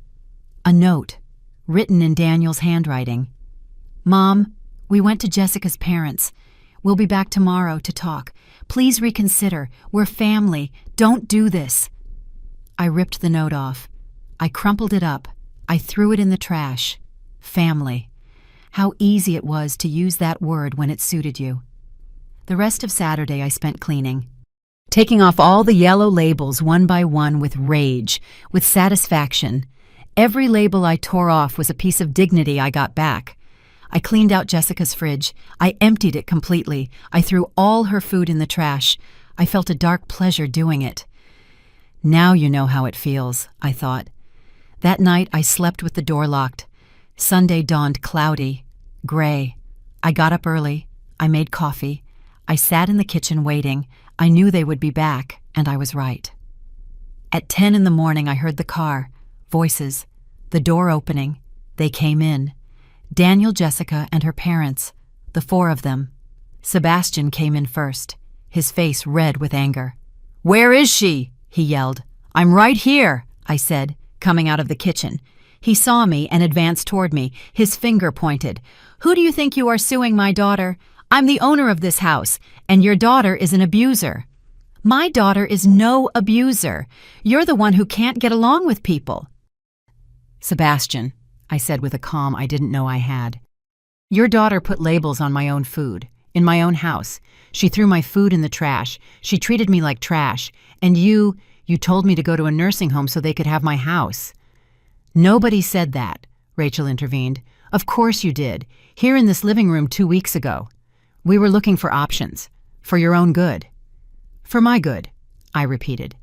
A note, written in Daniel's handwriting. "Mom, we went to Jessica's parents. We'll be back tomorrow to talk. Please reconsider. We're family. Don't do this." I ripped the note off. I crumpled it up. I threw it in the trash. Family. How easy it was to use that word when it suited you. The rest of Saturday I spent cleaning, taking off all the yellow labels one by one with rage, with satisfaction. Every label I tore off was a piece of dignity I got back. I cleaned out Jessica's fridge. I emptied it completely. I threw all her food in the trash. I felt a dark pleasure doing it. Now you know how it feels, I thought. That night I slept with the door locked. Sunday dawned cloudy, gray. I got up early. I made coffee. I sat in the kitchen waiting. I knew they would be back, and I was right. At 10 in the morning I heard the car, voices, the door opening. They came in. Daniel, Jessica, and her parents, the 4 of them. Sebastian came in first, his face red with anger. "Where is she?" he yelled. "I'm right here," I said, coming out of the kitchen. He saw me and advanced toward me, his finger pointed. "Who do you think you are suing, my daughter? I'm the owner of this house, and your daughter is an abuser." "My daughter is no abuser. You're the one who can't get along with people." "Sebastian," I said with a calm I didn't know I had, "your daughter put labels on my own food, in my own house. She threw my food in the trash. She treated me like trash. And you told me to go to a nursing home so they could have my house." "Nobody said that," Rachel intervened. "Of course you did. Here in this living room 2 weeks ago. We were looking for options. For your own good." "For my good," I repeated.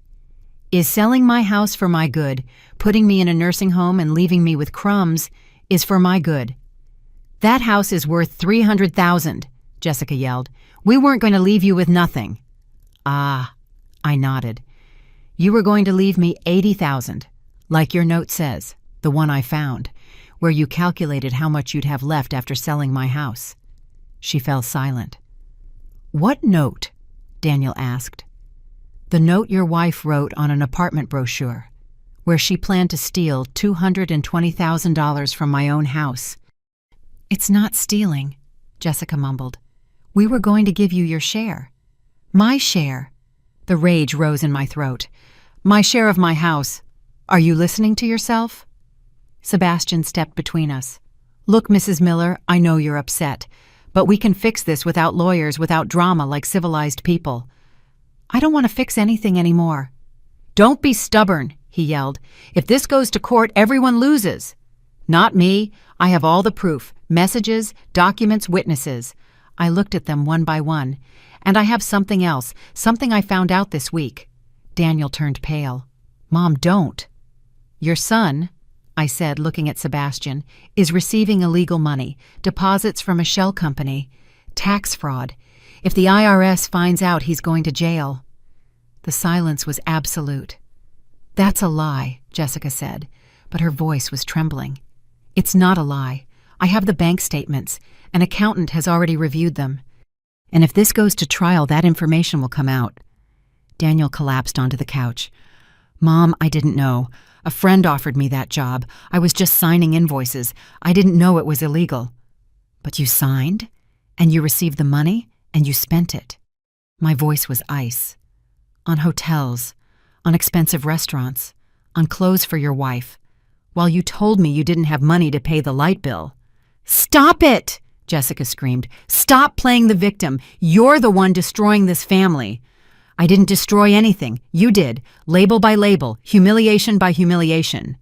"Is selling my house for my good, putting me in a nursing home and leaving me with crumbs, is for my good." "That house is worth $300,000, Jessica yelled. "We weren't going to leave you with nothing." "Ah," I nodded. "You were going to leave me $80,000, like your note says, the one I found, where you calculated how much you'd have left after selling my house." She fell silent. "What note?" Daniel asked. "The note your wife wrote on an apartment brochure, where she planned to steal $220,000 from my own house." "It's not stealing," Jessica mumbled. "We were going to give you your share." "My share." The rage rose in my throat. "My share of my house. Are you listening to yourself?" Sebastian stepped between us. "Look, Mrs. Miller, I know you're upset, but we can fix this without lawyers, without drama, like civilized people." "I don't want to fix anything anymore." "Don't be stubborn," he yelled. "If this goes to court, everyone loses." "Not me. I have all the proof, messages, documents, witnesses." I looked at them one by one. "And I have something else, something I found out this week." Daniel turned pale. "Mom, don't." "Your son," I said, looking at Sebastian, "is receiving illegal money, deposits from a shell company, tax fraud. If the IRS finds out, he's going to jail." The silence was absolute. "That's a lie," Jessica said, but her voice was trembling. "It's not a lie. I have the bank statements. An accountant has already reviewed them. And if this goes to trial, that information will come out." Daniel collapsed onto the couch. "Mom, I didn't know. A friend offered me that job. I was just signing invoices. I didn't know it was illegal." "But you signed? And you received the money? And you spent it?" My voice was ice. "On hotels, on expensive restaurants, on clothes for your wife, while you told me you didn't have money to pay the light bill." "Stop it!" Jessica screamed. "Stop playing the victim. You're the one destroying this family." "I didn't destroy anything. You did. Label by label, humiliation by humiliation."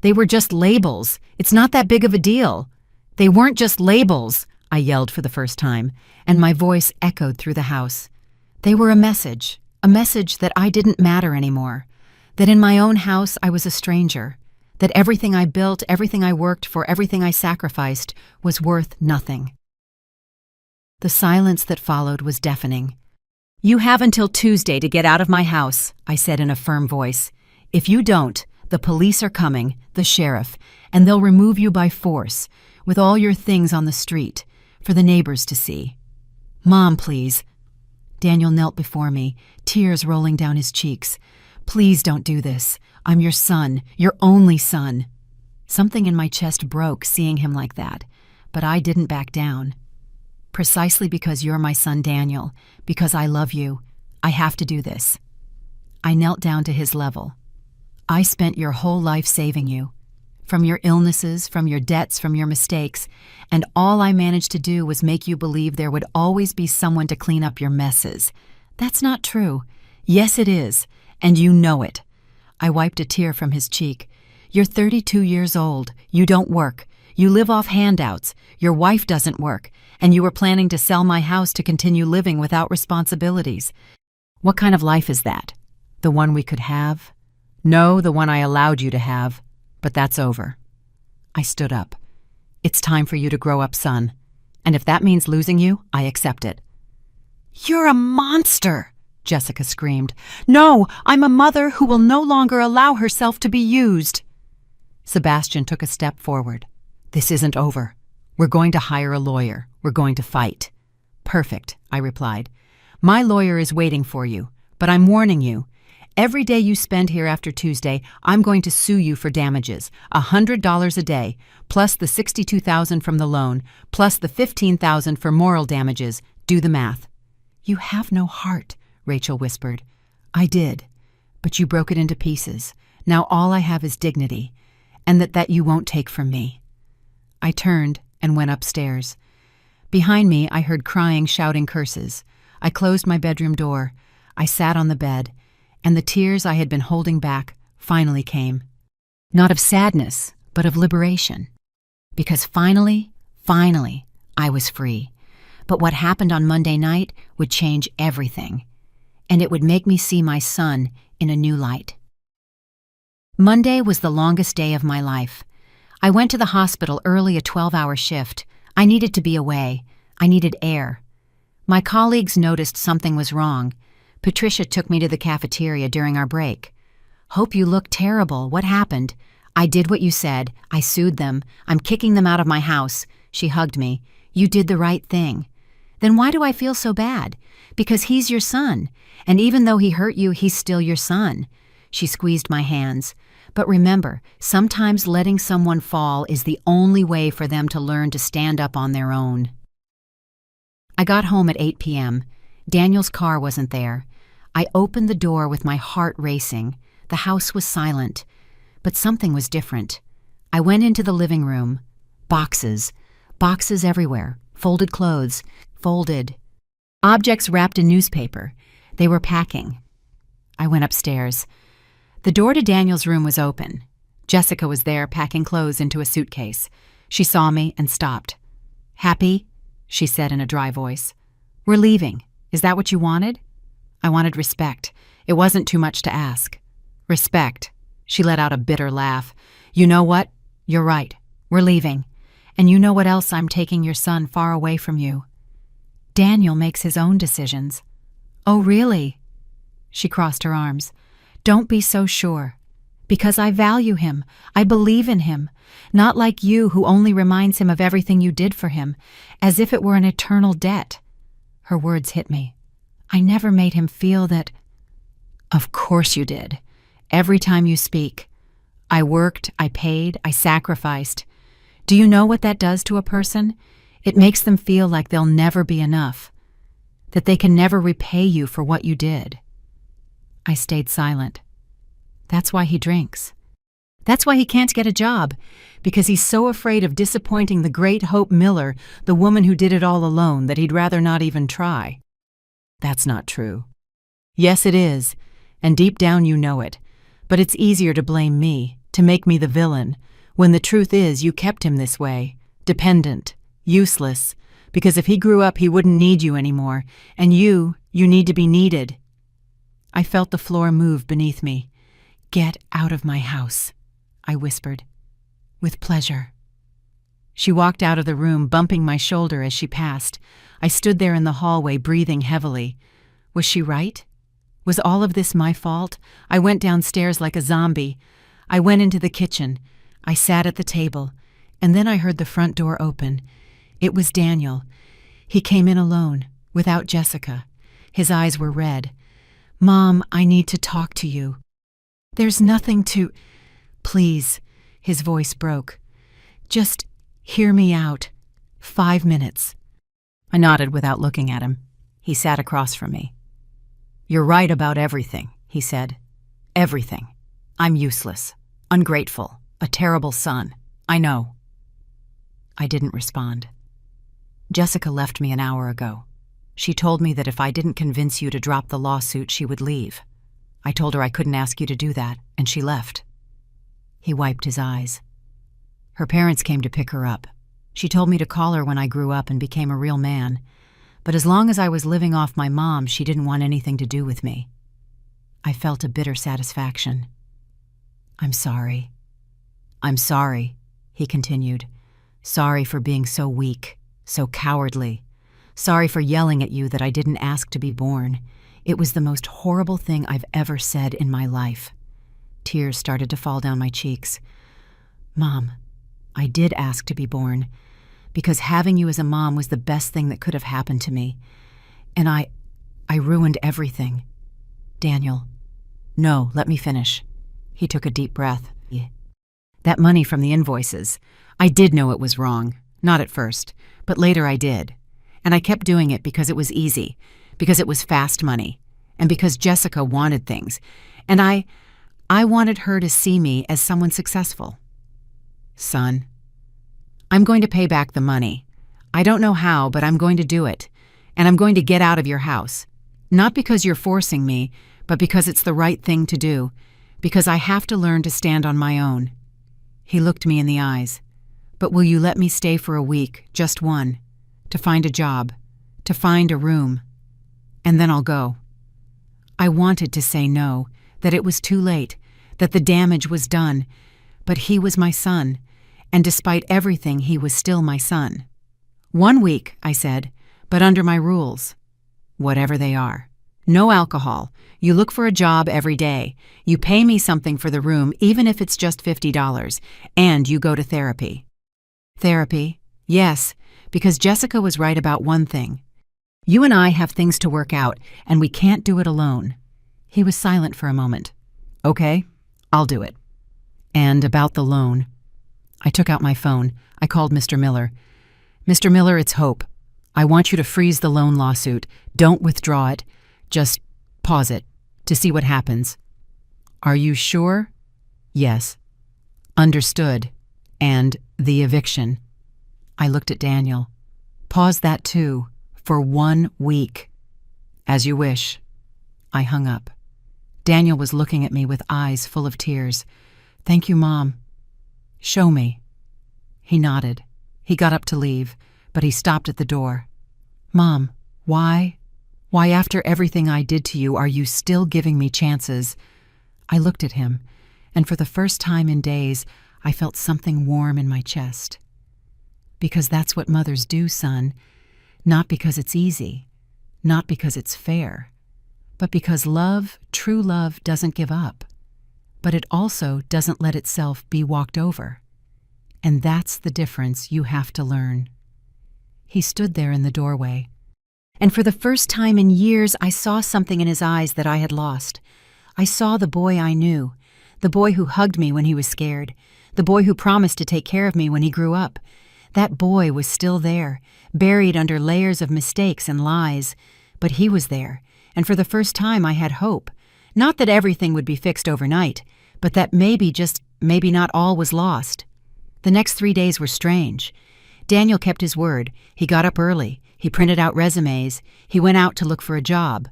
"They were just labels. It's not that big of a deal." "They weren't just labels," I yelled for the first time, and my voice echoed through the house. "They were a message that I didn't matter anymore, that in my own house I was a stranger, that everything I built, everything I worked for, everything I sacrificed was worth nothing." The silence that followed was deafening. "You have until Tuesday to get out of my house," I said in a firm voice. "If you don't, the police are coming, the sheriff, and they'll remove you by force, with all your things on the street, for the neighbors to see." Mom, please. Daniel knelt before me, tears rolling down his cheeks. Please don't do this. I'm your son, your only son. Something in my chest broke seeing him like that, but I didn't back down. Precisely because you're my son, Daniel, because I love you, I have to do this. I knelt down to his level. I spent your whole life saving you. From your illnesses, from your debts, from your mistakes, and all I managed to do was make you believe there would always be someone to clean up your messes. That's not true. Yes, it is, and you know it. I wiped a tear from his cheek. You're 32 years old. You don't work. You live off handouts. Your wife doesn't work, and you were planning to sell my house to continue living without responsibilities. What kind of life is that? The one we could have? No, the one I allowed you to have. But that's over. I stood up. It's time for you to grow up, son. And if that means losing you, I accept it. You're a monster, Jessica screamed. No, I'm a mother who will no longer allow herself to be used. Sebastian took a step forward. This isn't over. We're going to hire a lawyer. We're going to fight. Perfect, I replied. My lawyer is waiting for you, but I'm warning you. Every day you spend here after Tuesday, I'm going to sue you for damages, $100 a day, plus the $62,000 from the loan, plus the $15,000 for moral damages. Do the math. You have no heart, Rachel whispered. I did, but you broke it into pieces. Now all I have is dignity, and that you won't take from me. I turned and went upstairs. Behind me, I heard crying, shouting curses. I closed my bedroom door. I sat on the bed. And the tears I had been holding back finally came. Not of sadness, but of liberation. Because finally, I was free. But what happened on Monday night would change everything. And it would make me see my son in a new light. Monday was the longest day of my life. I went to the hospital early, a 12-hour shift. I needed to be away. I needed air. My colleagues noticed something was wrong. Patricia took me to the cafeteria during our break. Hope you look terrible. What happened? I did what you said. I sued them. I'm kicking them out of my house. She hugged me. You did the right thing. Then why do I feel so bad? Because he's your son. And even though he hurt you, he's still your son. She squeezed my hands. But remember, sometimes letting someone fall is the only way for them to learn to stand up on their own. I got home at 8 p.m. Daniel's car wasn't there. I opened the door with my heart racing. The house was silent, but something was different. I went into the living room. Boxes everywhere, folded clothes, folded. Objects wrapped in newspaper. They were packing. I went upstairs. The door to Daniel's room was open. Jessica was there packing clothes into a suitcase. She saw me and stopped. Happy? She said in a dry voice. We're leaving. Is that what you wanted? I wanted respect. It wasn't too much to ask. Respect. She let out a bitter laugh. You know what? You're right. We're leaving. And you know what else? I'm taking your son far away from you. Daniel makes his own decisions. Oh, really? She crossed her arms. Don't be so sure. Because I value him. I believe in him. Not like you, who only reminds him of everything you did for him, as if it were an eternal debt. Her words hit me. I never made him feel that. Of course you did. Every time you speak. I worked, I paid, I sacrificed. Do you know what that does to a person? It makes them feel like they'll never be enough. That they can never repay you for what you did. I stayed silent. That's why he drinks. That's why he can't get a job, because he's so afraid of disappointing the great Hope Miller, the woman who did it all alone, that he'd rather not even try. That's not true. Yes, it is, and deep down you know it, but it's easier to blame me, to make me the villain, when the truth is you kept him this way, dependent, useless, because if he grew up he wouldn't need you anymore, and you need to be needed. I felt the floor move beneath me. Get out of my house, I whispered. With pleasure. She walked out of the room, bumping my shoulder as she passed. I stood there in the hallway, breathing heavily. Was she right? Was all of this my fault? I went downstairs like a zombie. I went into the kitchen. I sat at the table, and then I heard the front door open. It was Daniel. He came in alone, without Jessica. His eyes were red. "Mom, I need to talk to you." "There's nothing to—" "Please," his voice broke. "Just hear me out. 5 minutes." I nodded without looking at him. He sat across from me. "You're right about everything," he said. "Everything. I'm useless, ungrateful, a terrible son. I know." I didn't respond. "Jessica left me an hour ago. She told me that if I didn't convince you to drop the lawsuit, she would leave. I told her I couldn't ask you to do that, and she left." He wiped his eyes. "Her parents came to pick her up. She told me to call her when I grew up and became a real man. But as long as I was living off my mom, she didn't want anything to do with me." I felt a bitter satisfaction. "I'm sorry. I'm sorry," he continued. "Sorry for being so weak, so cowardly. Sorry for yelling at you that I didn't ask to be born. It was the most horrible thing I've ever said in my life." Tears started to fall down my cheeks. "Mom, I did ask to be born, because having you as a mom was the best thing that could have happened to me. And I ruined everything." "Daniel." "No, let me finish." He took a deep breath. "That money from the invoices, I did know it was wrong. Not at first, but later I did. And I kept doing it because it was easy, because it was fast money, and because Jessica wanted things. And I wanted her to see me as someone successful." "Son, I'm going to pay back the money. I don't know how, but I'm going to do it. And I'm going to get out of your house. Not because you're forcing me, but because it's the right thing to do. Because I have to learn to stand on my own." He looked me in the eyes. "But will you let me stay for a week, just one, to find a job, to find a room? And then I'll go." I wanted to say no, that it was too late, that the damage was done. But he was my son, and despite everything, he was still my son. "1 week," I said, "but under my rules. Whatever they are. No alcohol. You look for a job every day. You pay me something for the room, even if it's just $50, and you go to therapy." "Therapy?" "Yes, because Jessica was right about one thing. You and I have things to work out, and we can't do it alone." He was silent for a moment. "Okay, I'll do it." "And about the loan." I took out my phone. I called Mr. Miller. "Mr. Miller, it's Hope. I want you to freeze the loan lawsuit. Don't withdraw it. Just pause it to see what happens." "Are you sure?" "Yes." "Understood. And the eviction." I looked at Daniel. "Pause that too, for 1 week." "As you wish." I hung up. Daniel was looking at me with eyes full of tears. "Thank you, Mom." "Show me." He nodded. He got up to leave, but he stopped at the door. "Mom, why after everything I did to you are you still giving me chances?" I looked at him, and for the first time in days, I felt something warm in my chest. "Because that's what mothers do, son. Not because it's easy, not because it's fair, but because love, true love, doesn't give up. But it also doesn't let itself be walked over. And that's the difference you have to learn." He stood there in the doorway. And for the first time in years, I saw something in his eyes that I had lost. I saw the boy I knew, the boy who hugged me when he was scared, the boy who promised to take care of me when he grew up. That boy was still there, buried under layers of mistakes and lies. But he was there, and for the first time I had hope. Not that everything would be fixed overnight, but that maybe, just maybe not all was lost. The next 3 days were strange. Daniel kept his word. He got up early. He printed out resumes. He went out to look for a job.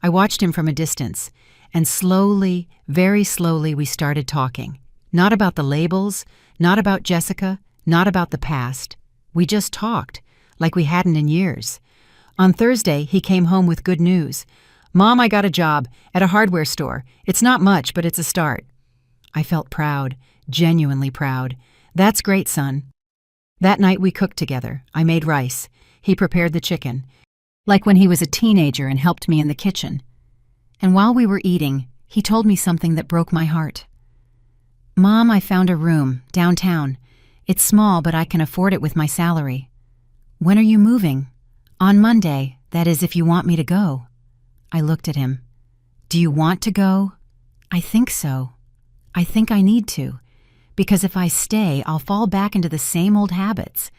I watched him from a distance, and slowly, very slowly, we started talking. Not about the labels, not about Jessica, not about the past. We just talked, like we hadn't in years. On Thursday, he came home with good news. "Mom, I got a job at a hardware store. It's not much, but it's a start." I felt proud, genuinely proud. "That's great, son." That night we cooked together. I made rice. He prepared the chicken, like when he was a teenager and helped me in the kitchen. And while we were eating, he told me something that broke my heart. "Mom, I found a room, downtown. It's small, but I can afford it with my salary." "When are you moving?" "On Monday. That is, if you want me to go. I looked at him. Do you want to go? I think so. I think I need to. Because if I stay, I'll fall back into the same old habits.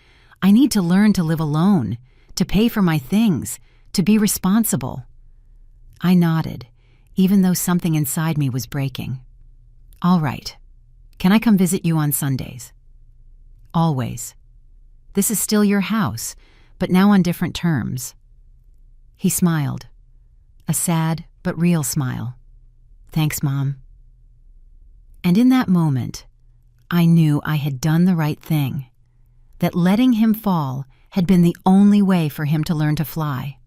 I need to learn to live alone, to pay for my things, to be responsible. I nodded, even though something inside me was breaking. All right. Can I come visit you on Sundays? Always. This is still your house, but now on different terms. He smiled. A sad but real smile. Thanks, Mom. And in that moment, I knew I had done the right thing, that letting him fall had been the only way for him to learn to fly.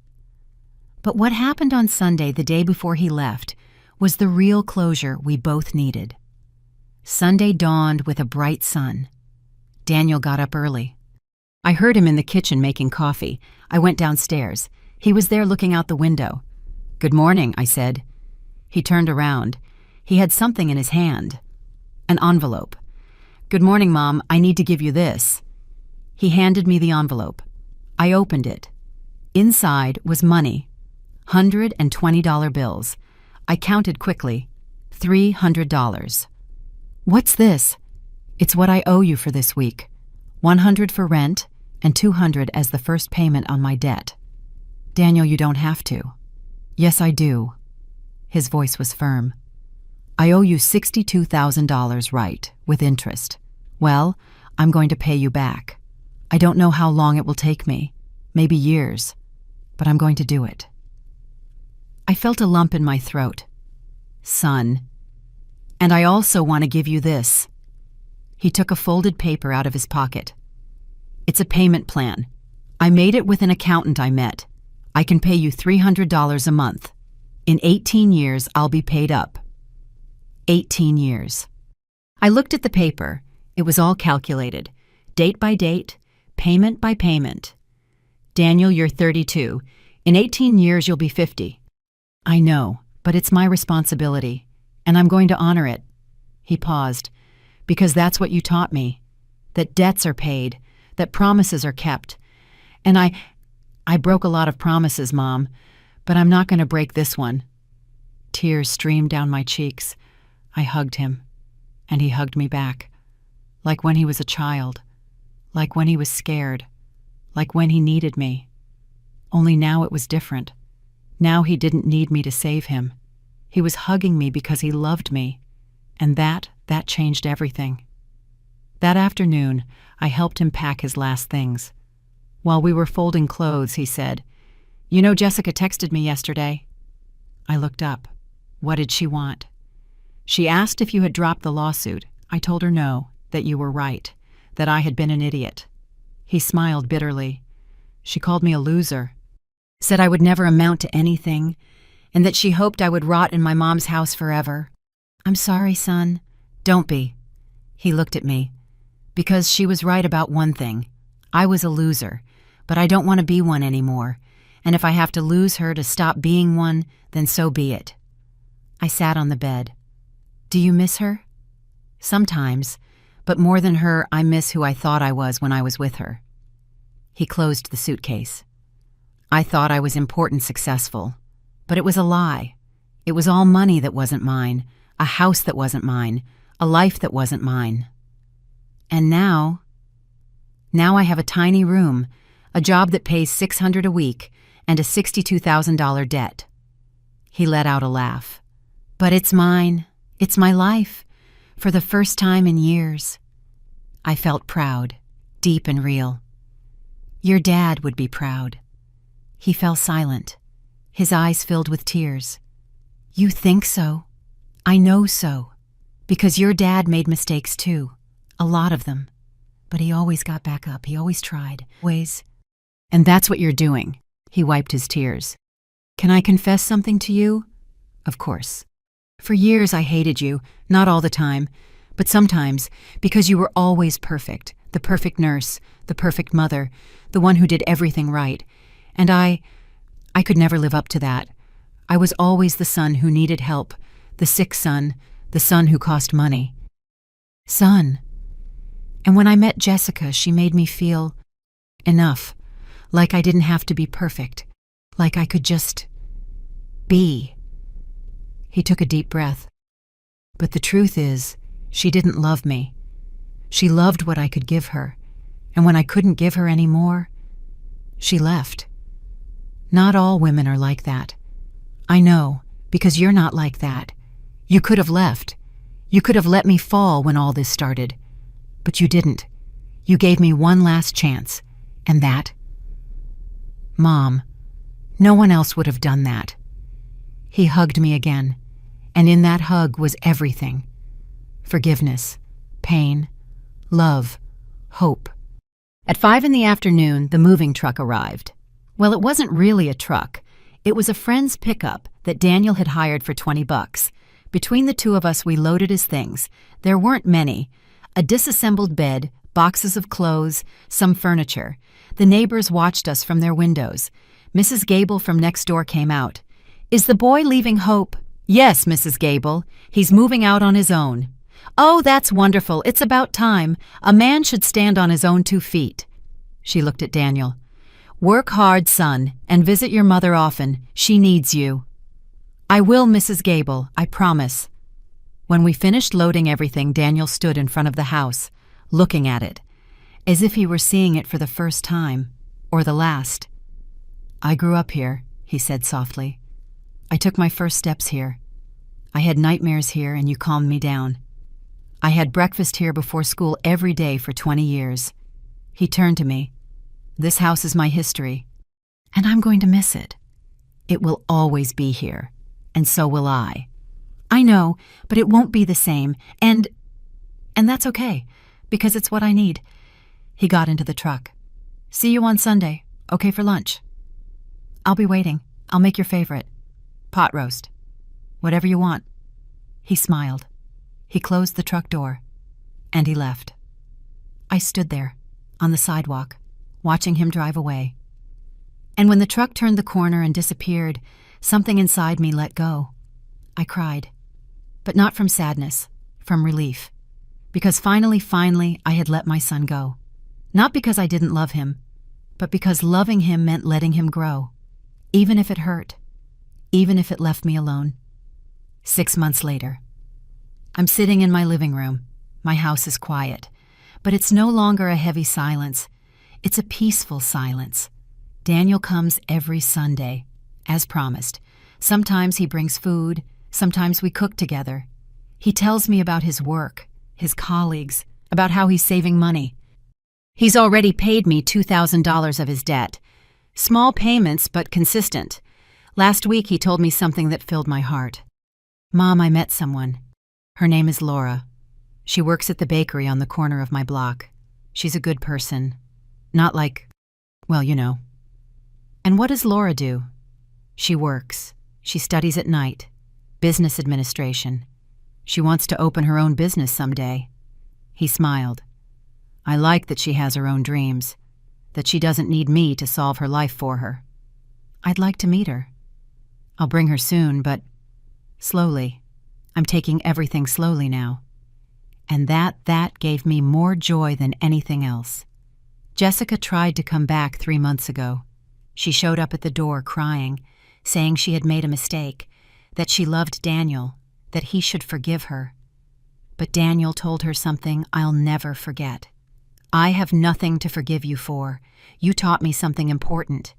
But what happened on Sunday, the day before he left, was the real closure we both needed. Sunday dawned with a bright sun. Daniel got up early. I heard him in the kitchen making coffee. I went downstairs. He was there looking out the window. "Good morning," I said. He turned around. He had something in his hand. An envelope. "Good morning, Mom. I need to give you this." He handed me the envelope. I opened it. Inside was money. $120 bills. I counted quickly. $300. "What's this?" "It's what I owe you for this week. $100 for rent and $200 as the first payment on my debt." "Daniel, you don't have to." "Yes, I do." His voice was firm. "I owe you $62,000 right, with interest. Well, I'm going to pay you back. I don't know how long it will take me, maybe years, but I'm going to do it." I felt a lump in my throat. "Son, and I also want to give you this." He took a folded paper out of his pocket. "It's a payment plan. I made it with an accountant I met. I can pay you $300 a month. In 18 years, I'll be paid up." 18 years. I looked at the paper. It was all calculated, date by date, payment by payment. "Daniel, you're 32. In 18 years, you'll be 50. "I know, but it's my responsibility, and I'm going to honor it." He paused. "Because that's what you taught me, that debts are paid, that promises are kept. And I broke a lot of promises, Mom, but I'm not going to break this one." Tears streamed down my cheeks. I hugged him, and he hugged me back, like when he was a child, like when he was scared, like when he needed me. Only now it was different. Now he didn't need me to save him. He was hugging me because he loved me, and that changed everything. That afternoon, I helped him pack his last things. While we were folding clothes, he said, "You know, Jessica texted me yesterday." I looked up. What did she want? "She asked if you had dropped the lawsuit. I told her no, that you were right, that I had been an idiot." He smiled bitterly. "She called me a loser, said I would never amount to anything, and that she hoped I would rot in my mom's house forever." "I'm sorry, son." "Don't be." He looked at me. "Because she was right about one thing. I was a loser, but I don't want to be one anymore, and if I have to lose her to stop being one, then so be it." I sat on the bed. "Do you miss her?" "Sometimes, but more than her, I miss who I thought I was when I was with her." He closed the suitcase. "I thought I was important, successful, but it was a lie. It was all money that wasn't mine, a house that wasn't mine, a life that wasn't mine. And now I have a tiny room, a job that pays $600 a week, and a $62,000 debt." He let out a laugh. "But it's mine. It's my life. For the first time in years." I felt proud, deep and real. "Your dad would be proud." He fell silent. His eyes filled with tears. "You think so? I know so. Because your dad made mistakes too. A lot of them. But he always got back up. He always tried. Always. And that's what you're doing." He wiped his tears. "Can I confess something to you?" "Of course. For years I hated you, not all the time, but sometimes, because you were always perfect, the perfect nurse, the perfect mother, the one who did everything right. And I could never live up to that. I was always the son who needed help, the sick son, the son who cost money. Son. And when I met Jessica, she made me feel enough, like I didn't have to be perfect, Like I could just be. He took a deep breath. But the truth is, she didn't love me. She loved what I could give her, and when I couldn't give her any more, she left. Not all women are like that. I know, because you're not like that. You could have left. You could have let me fall when all this started. But you didn't. You gave me one last chance, and that? Mom, no one else would have done that. He hugged me again, and in that hug was everything. Forgiveness, pain, love, hope. At 5 p.m, the moving truck arrived. Well, it wasn't really a truck. It was a friend's pickup that Daniel had hired for $20. Between the two of us, we loaded his things. There weren't many. A disassembled bed, boxes of clothes, some furniture. The neighbors watched us from their windows. Mrs. Gable from next door came out. "Is the boy leaving Hope?" "Yes, Mrs. Gable. He's moving out on his own." "Oh, that's wonderful. It's about time. A man should stand on his own 2 feet." She looked at Daniel. "Work hard, son, and visit your mother often. She needs you." "I will, Mrs. Gable, I promise." When we finished loading everything, Daniel stood in front of the house, looking at it, as if he were seeing it for the first time, or the last. "I grew up here," he said softly. "I took my first steps here. I had nightmares here, and you calmed me down. I had breakfast here before school every day for 20 years. He turned to me. This house is my history, and I'm going to miss it. It will always be here, and so will I. I know, but it won't be the same, and that's okay, because it's what I need." He got into the truck. "See you on Sunday. Okay for lunch?" "I'll be waiting. I'll make your favorite. Pot roast. Whatever you want." He smiled. He closed the truck door, and he left. I stood there, on the sidewalk, watching him drive away. And when the truck turned the corner and disappeared, something inside me let go. I cried. But not from sadness, from relief. Because finally, I had let my son go. Not because I didn't love him, but because loving him meant letting him grow. Even if it hurt. Even if it left me alone. 6 months later. I'm sitting in my living room. My house is quiet. But it's no longer a heavy silence. It's a peaceful silence. Daniel comes every Sunday, as promised. Sometimes he brings food. Sometimes we cook together. He tells me about his work, his colleagues, about how he's saving money. He's already paid me $2,000 of his debt. Small payments, but consistent. Last week he told me something that filled my heart. "Mom, I met someone. Her name is Laura. She works at the bakery on the corner of my block. She's a good person. Not like, well, you know." "And what does Laura do?" "She works. She studies at night. Business administration. She wants to open her own business someday." He smiled. "I like that she has her own dreams, that she doesn't need me to solve her life for her. I'd like to meet her. I'll bring her soon, but slowly. I'm taking everything slowly now. And that gave me more joy than anything else." Jessica tried to come back 3 months ago. She showed up at the door crying, saying she had made a mistake, that she loved Daniel, that he should forgive her. But Daniel told her something I'll never forget. "I have nothing to forgive you for. You taught me something important.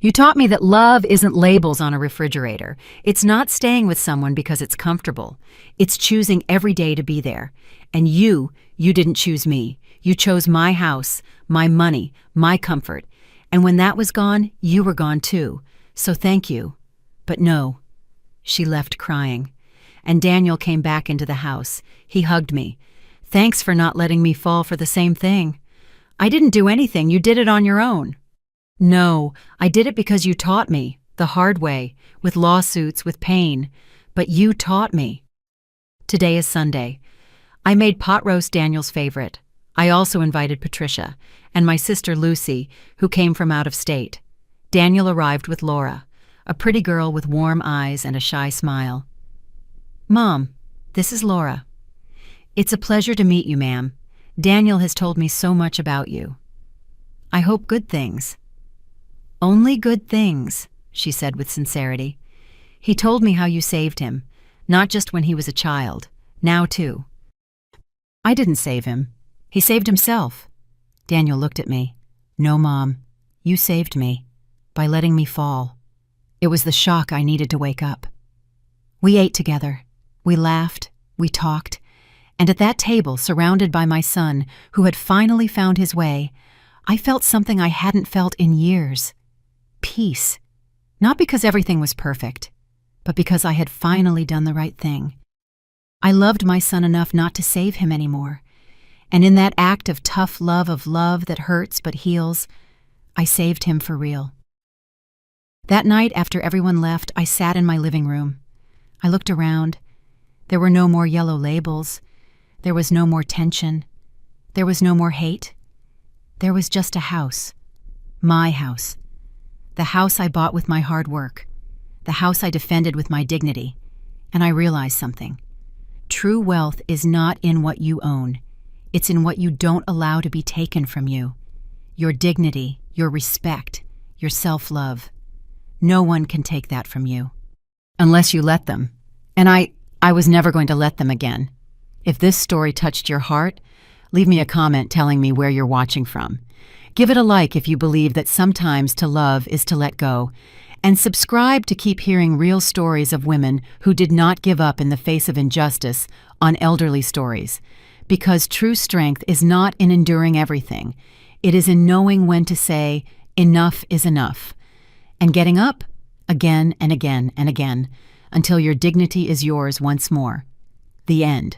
You taught me that love isn't labels on a refrigerator. It's not staying with someone because it's comfortable. It's choosing every day to be there. And you didn't choose me. You chose my house, my money, my comfort. And when that was gone, you were gone too. So thank you. But no." She left crying. And Daniel came back into the house. He hugged me. "Thanks for not letting me fall for the same thing. I didn't do anything. You did it on your own." "No, I did it because you taught me, the hard way, with lawsuits, with pain. But you taught me." Today is Sunday. I made pot roast Daniel's favorite. I also invited Patricia and my sister Lucy, who came from out of state. Daniel arrived with Laura, a pretty girl with warm eyes and a shy smile. "Mom, this is Laura. It's a pleasure to meet you, ma'am. Daniel has told me so much about you. I hope good things." "Only good things." she said with sincerity. He told me how you saved him, not just when he was a child, now too. I didn't save him. He saved himself. Daniel looked at me. No, Mom, you saved me by letting me fall. It was the shock I needed to wake up. We ate together. We laughed. We talked. And at that table, surrounded by my son, who had finally found his way, I felt something I hadn't felt in years. Peace. Not because everything was perfect, but because I had finally done the right thing. I loved my son enough not to save him anymore. And in that act of tough love that hurts but heals, I saved him for real. That night, after everyone left, I sat in my living room. I looked around. There were no more yellow labels. There was no more tension. There was no more hate. There was just a house. My house. The house I bought with my hard work. The house I defended with my dignity. And I realized something. True wealth is not in what you own. It's in what you don't allow to be taken from you. Your dignity, your respect, your self-love. No one can take that from you. Unless you let them. And I was never going to let them again. If this story touched your heart, leave me a comment telling me where you're watching from. Give it a like if you believe that sometimes to love is to let go. And subscribe to keep hearing real stories of women who did not give up in the face of injustice on Elderly Stories. Because true strength is not in enduring everything. It is in knowing when to say, enough is enough. And getting up, again and again and again, until your dignity is yours once more. The end.